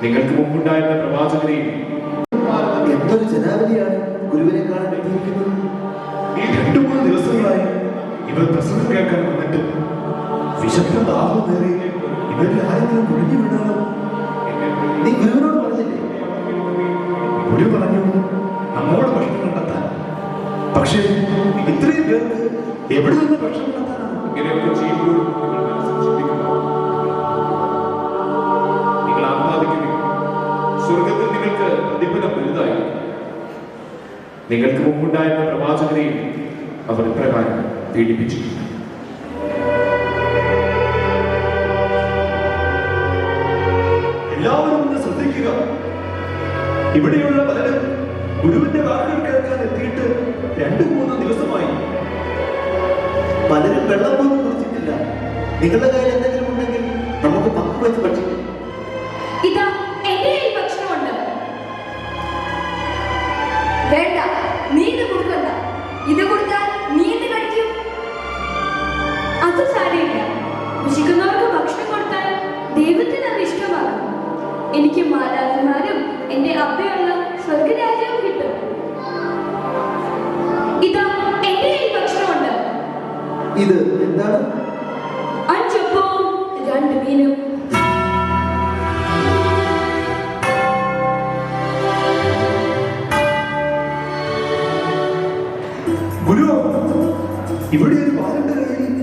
നിങ്ങൾക്ക് മുമ്പുണ്ടായിരുന്ന പ്രവാചകനെയും എന്തൊരു ജനാവലിയാണ് ഗുരുവിനെ കാണാൻ എത്തിയിരിക്കുന്നത്. ഈ 2-3 ദിവസങ്ങളായി ഇവർ പ്രസംഗം കേൾക്കാൻ വന്നിട്ട് വിശുദ്ധ ദാഹം നേറി ഇവരിൽ ആരെങ്കിലും കുഴിഞ്ഞു വീണാലോ? നീ ഗുരുവിനോട് പറഞ്ഞില്ലേ? ഗുരു പറഞ്ഞു നമ്മോട് ഭക്ഷണം കണ്ടെത്താൻ എവിടെ നിന്ന് ഭക്ഷണം നടത്താനാണ്? ഇങ്ങനെയൊക്കെ ചെയ്യുമ്പോഴും നിങ്ങൾ മനസ്സിൽ ചിന്തിക്കുക. നിങ്ങൾ ആഹ്ലാദിക്കുക. സ്വർഗത്തിൽ നിങ്ങൾക്ക് പ്രതിഫലം വലുതായി. നിങ്ങൾക്ക് മുമ്പുണ്ടായിരുന്ന പ്രവാചകരെയും അവർ ഇപ്രകാരം പീഡിപ്പിച്ചു. എല്ലാവരും ഒന്ന് ശ്രദ്ധിക്കുക. ഇവിടെയുള്ള പലരും ഗുരുവിന്റെ വാക്കുകൾ കേൾക്കാൻ എത്തിയിട്ട് 2-3 ദിവസമായി. പലരും വെള്ളം പോലും കുടിച്ചിട്ടില്ല. നിങ്ങളുടെ കയ്യിൽ എന്തെങ്കിലും ഉണ്ടെങ്കിൽ നമുക്ക് പങ്കുവെച്ച് ഭക്ഷിക്കാം. ഇതാ എന്റെ കയ്യിൽ ഭക്ഷണമുണ്ട്. വേണ്ട, നീ ഇത് കൊടുക്കണ്ട. ഇത് കൊടുത്താൽ നീ എന്ത് കഴിക്കും? അത് സാരമില്ല. വിശിക്കുന്നവർക്ക് ഭക്ഷണം കൊടുത്താൽ ദൈവത്തിന് അത് ഇഷ്ടമാകും. എനിക്ക് മാലാഖമാരും എന്റെ അപ്പയുള്ള സ്വർഗരാജ്യവും കിട്ടും. ഇതാ എന്റെ കയ്യിൽ ഭക്ഷണമുണ്ട്. ഇത് എന്താണ്? 5 അപ്പവും 2 മീനും. ഗുരു, ഇവിടെ ഒരു ബാലന്റെ കയ്യിൽ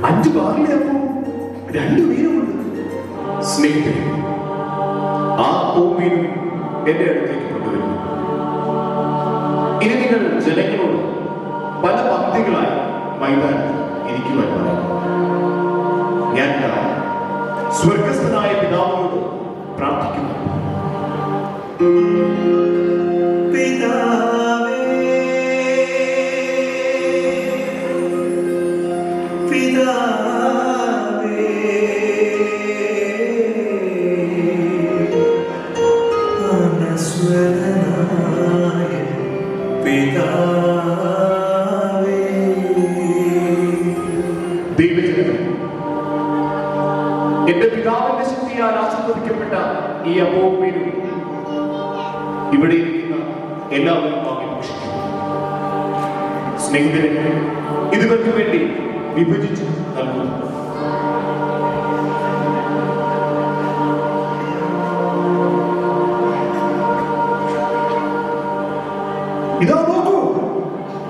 5 ബാറിലെ അപ്പവും 2 മീനുമുണ്ട്. സ്നേഹിതരെ, ആ ഭൂമിയും എന്റെ അടുത്തേക്ക് കൊണ്ടുവരുന്നു. ഇനി നിങ്ങൾ ജനങ്ങളോട് പല ഭക്തികളായി മൈതാനത്ത് ഇരിക്കുവാൻ പറയും. ഞാൻ സ്വർഗസ്ഥനായ പിതാവിനോട് പ്രാർത്ഥിക്കുന്നു. എന്റെ പിതാവിന്റെ ശക്തിയാൽ ആശീർവദിക്കപ്പെട്ട ഈ അപ്പവും മീനും ഇവിടെ ഇരിക്കുന്ന എല്ലാവരും വാങ്ങി ഭക്ഷിക്കും. സ്നേഹിതരെ, ഇതുകൾക്ക് വേണ്ടി വിഭജിച്ച് നൽകുന്നു. ഇതാ നോക്കൂ,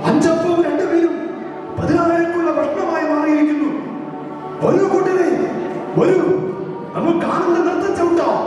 5 അപ്പവും 2 മീനും 10,000-ക്കുള്ള ഭക്ഷണമായി മാറിയിരിക്കുന്നു. വരൂ കൂട്ടരെ, വരൂ, നമുക്ക് ആനന്ദ നൃത്തം ചവിട്ടാം.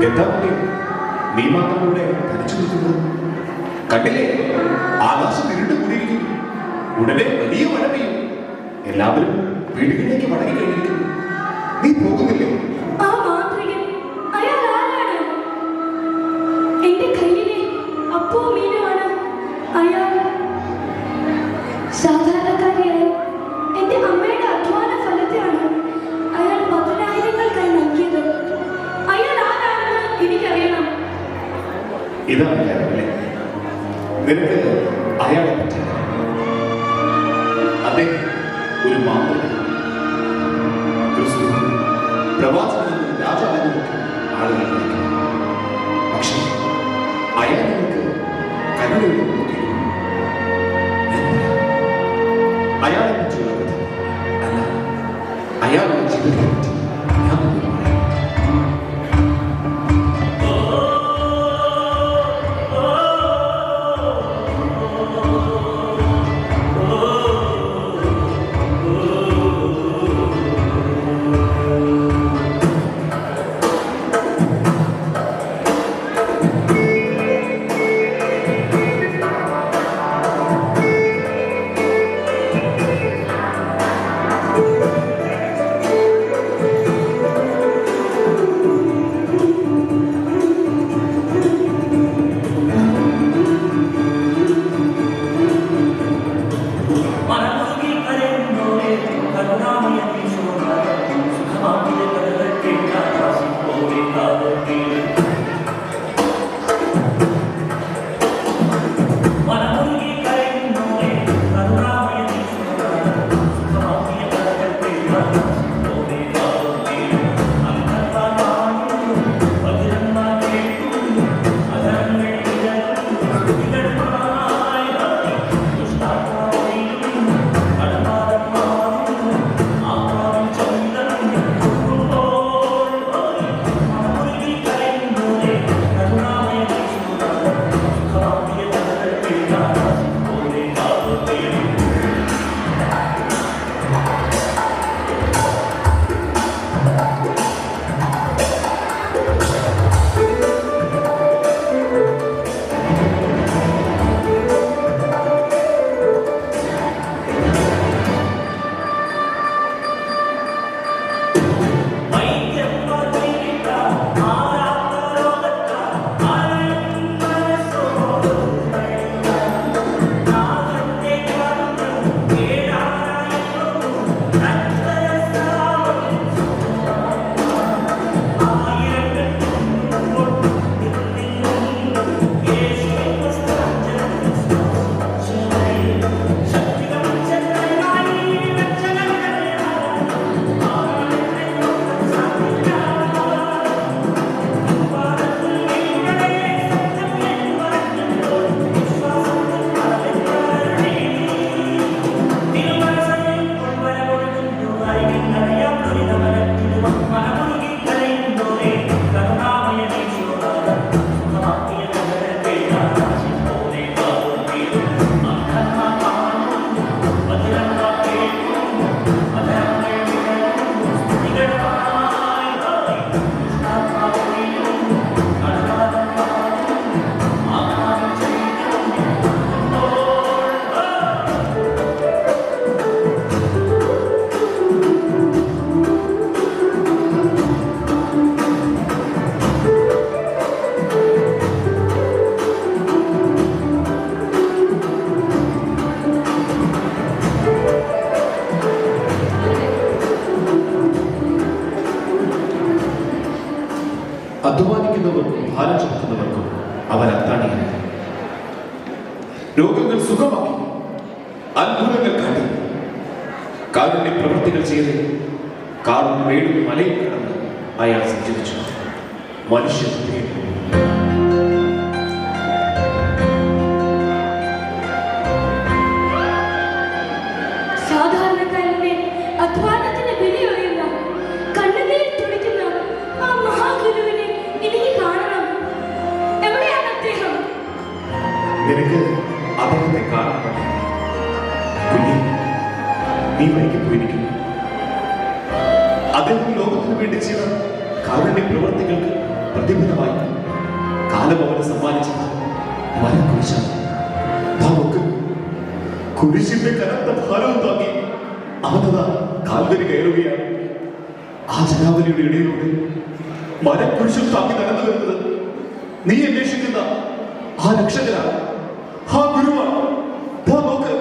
എന്താ മതി നീ മാത്രം ഇവിടെ തനിച്ചു നിൽക്കുന്നത്? കണ്ടില്ലേ, ആകാശം ഇരുട്ട് കൂടിയിരിക്കുന്നു. ഉടനെ വലിയ മഴ പെയ്യും. എല്ലാവരും വീടുകളിലേക്ക് മടങ്ങി കഴിഞ്ഞിരിക്കുന്നു. നീ പോകുന്നില്ലേ? ആ മാന്ത്രികൻ അയാൾ ആരാണ്? എന്റെ കയ്യിലെ അപ്പോ മീനുമാണ് അയാൾ. സാധാരണക്കാരിയായ എന്റെ അമ്മയുടെ അധ്വാന ഫലത്തെയാണ് അയാൾ 10,000-കൾക്കായി നൽകിയത്. അയാൾ ആരാണെന്ന് എനിക്കറിയണം. ഇതാണ് കാര്യമല്ലേ? നിനക്ക് അയാളെ പറ്റി അദ്ദേഹം ഒരു മാന്ത്രികൻ. ക്രിസ്തു പ്രവാചകനും രാജാവിനും ആളുകൾ വിളിക്കുന്നു. പക്ഷേ അയാൾ നിങ്ങൾക്ക് കരുണയുടെ നോക്കിയിരുന്നു. അയാളെ പറ്റിയുള്ള കഥ അല്ല, അയാളുടെ ജീവിതത്തെ പറ്റി ഞാൻ പറയാം. അധ്വാനിക്കുന്നവർക്കും ഭാരം ചുമക്കുന്നവർക്കും അവൻ അത്താണിയാണ്. രോഗങ്ങൾ സുഖമാക്കി, അത്ഭുതങ്ങൾ കാട്ടി, കാരുണ്യ പ്രവൃത്തികൾ ചെയ്ത് കാറും വീടും മലയും കടന്ന് അയാൾ സഞ്ചരിച്ചു. മനുഷ്യന്റെ സാധാരണക്കാരന്റെ അധ്വാനത്തിന് വിലയൊഴിയുന്ന കണ്ണുനീർ തുടിക്കുന്ന ആ മഹാഗുരുവിനെ എനിക്ക് കാണണം. എവിടെയാണ് അദ്ദേഹം? നിനക്ക് അദ്ദേഹത്തെ കാണാൻ പറ്റും. കുഞ്ഞി, നീ വൈകി പോയിരിക്കുന്നു. അദ്ദേഹം ലോകത്തിന് വേണ്ടി ചെയ്ത കാരുണ്യ പ്രവർത്തികൾക്ക് പ്രതിഫലമായി കാലം അവന് സമ്മാനിച്ചത് മരക്കുരിശാണ്. നമുക്ക് കുരിശിന്റെ കനത്ത ഭാരവും താങ്ങി അവനതാ കാൽവരി കയറുകയാണ്. ആ ജനാവലിയുടെ ഇടയിലൂടെ മരക്കുരിശും താങ്ങി നടന്നു വരുന്നത് നീ അന്വേഷിക്കുന്ന ആ രക്ഷകനാണ്, ആ ഗുരുവാണ്. നോക്ക്,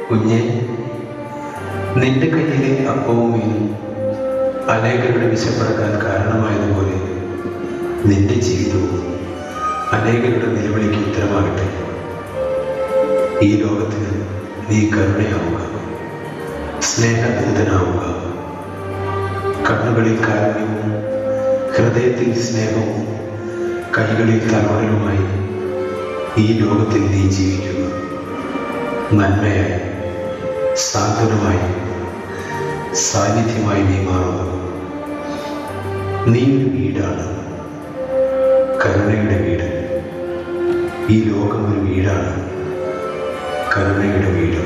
കുഞ്ഞെ, നിന്റെ കയ്യിലെ അപ്പവും മീനും അനേകരുടെ വിശപ്പടക്കാൻ കാരണമായതുപോലെ നിന്റെ ജീവിതവും അനേകരുടെ നിലവിളിക്ക് ഉത്തരമാകട്ടെ. ഈ ലോകത്തിന് നീ കരുണയാവുക, സ്നേഹദൂതനാവുക. കണ്ണുകളിൽ കാരുണ്യവും ഹൃദയത്തിൽ സ്നേഹവും കൈകളിൽ തലോടലുമായി ഈ ലോകത്തിൽ നീ ജീവിക്കുക. നന്മയായി, സാന്ത്വനമായി, സാന്നിധ്യമായി നീ മാറുക. നീ ഒരു വീടാണ്, കരുണയുടെ വീട്. ഈ ലോകം ഒരു വീടാണ്, കരുണയുടെ വീട്.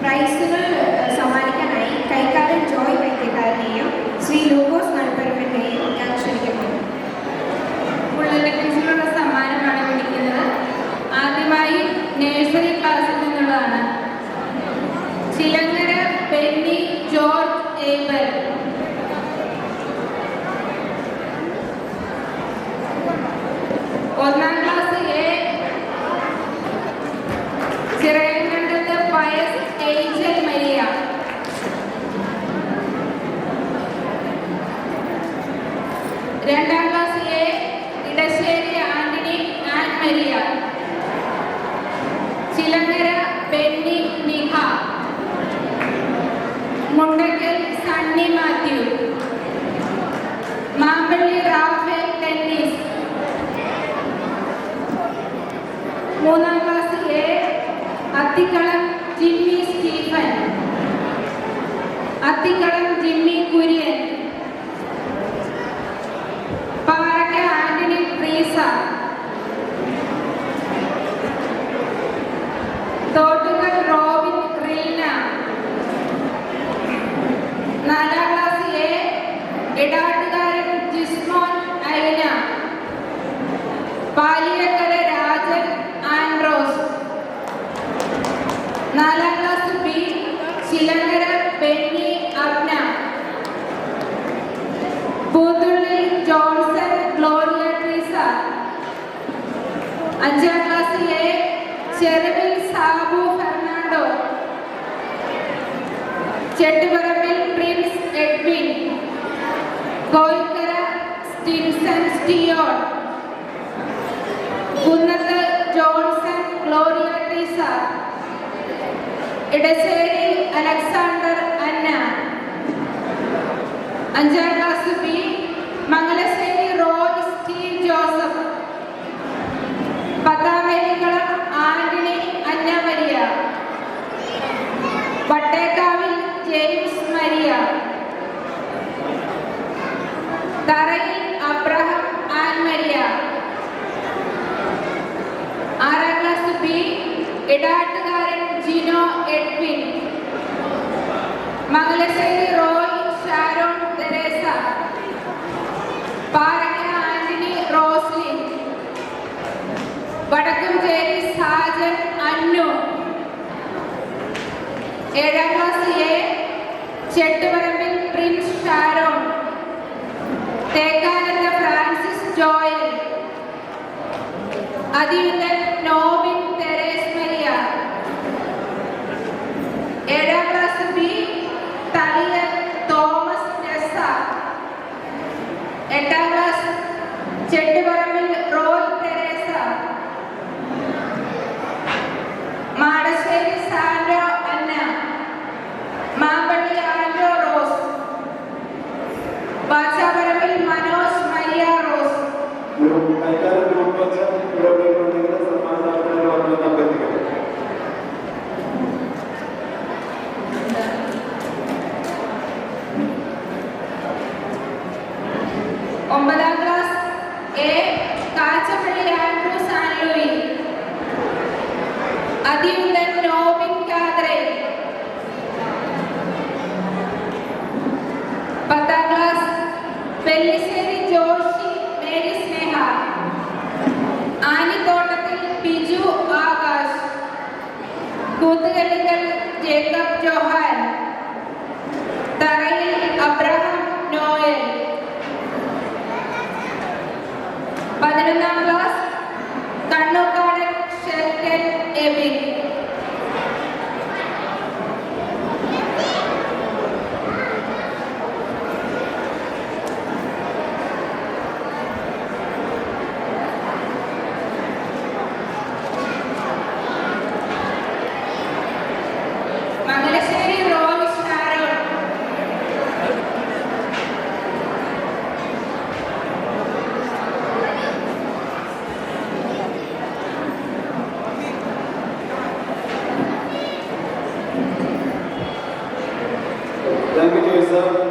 പ്രൈസുകൾ സമ്മാനിക്കാനായി കൈക്കാരൻ ജോയ് വൈദ്യക്കാരനെയും ശ്രീ ലൂക്കോസ് നൽപരമ്പനെയും ഞാൻ ക്ഷണിക്കുന്നു. ഫുൾ സമ്മാനമാണ് വിളിക്കുന്നത്. ആദ്യമായി നഴ്സറി ക്ലാസ്സിൽ നിന്നുള്ളതാണ്. ചിലങ്ങര ബെന്നി ജോർജ് ഏബൽ. ഒന്നാം ക്ലാസ് എ ചിറയങ്കണ്ടത്ത് പയസ് ഏഞ്ചൽ മരിയ. രണ്ടാം ക്ലാസ് എ ഇടശ്ശേരി ആന്റണി ആൻ മരിയ. ചിലങ്കര ബെന്നി നിഹ. മുണ്ടക്കൽ സണ്ണി മാത്യു. മാമ്പള്ളി റാഫേൽ ടെന്നീസ്. മൂന്നാം ക്ലാസ് എ അത്തിക്കളം ജിമ്മി സ്റ്റീഫൻ, അത്തിക്കളം ജിമ്മി കുര്യൻ, പാറക്ക ആന്റണി പ്രീസ, തോട്ടുകൽ റോബിൻ റീന. നാലാം ക്ലാസ് എ ഇടാട്ടുകാരൻ ജിസ്മോൻ ഐന, പാലിയക്കര രാജൻ ആൻഡ്രോസ്. നാലാം class B Chilankara Benny Abna, Poothulli Johnson Gloria Treesa. അഞ്ചാം class A Cheruvil Sabu Fernando, Chettuparambil Prince Edwin, Koyikkara Stinson സ്റ്റിയോൺ, Kunnath Johnson Gloria Treesa, Edasseri Alexander Anna. അഞ്ചാം class B Mangalassery Roy Steve Joseph, Pathamerikkalam Antony Anna Maria, Vattekkavil James Maria, Tharayil Abraham Ann Maria. ആറാം class B Edattukaran Gino Edwin, Mangalassery Roy Sharon Theresa, Parakka Antony Roslin, Vadakkumchery Sajan Annu. ഏഴാം class A ചെട്ടുപറമ്പിൽ Prince Sharon, Thekkanath Francis Joel, Athiyunnan Nobin Therese Maria. ഏഴാം class B Thaliyan Thomas Nessa. എട്ടാം class Chettuparambil Roy Theresa, Madassery Sando Anna, Mampilly Anto Rose, Bachaparambil Manoj Maria Rose. ഒമ്പതാം class A Kachappilly Andrews Ann Louie, Athiyundan Nobin കാദ്രെ. പത്താം class Pellissery Joshy Mary Sneha, Anithottathil Biju Akash, Koothukallikkal Jacob Johan, Tharayil Abraham Noel. 11ാം class Kannukkadan ഷെൽക്കൻ Ebin. Mangalassery Roy Sharon, Thank you, sir.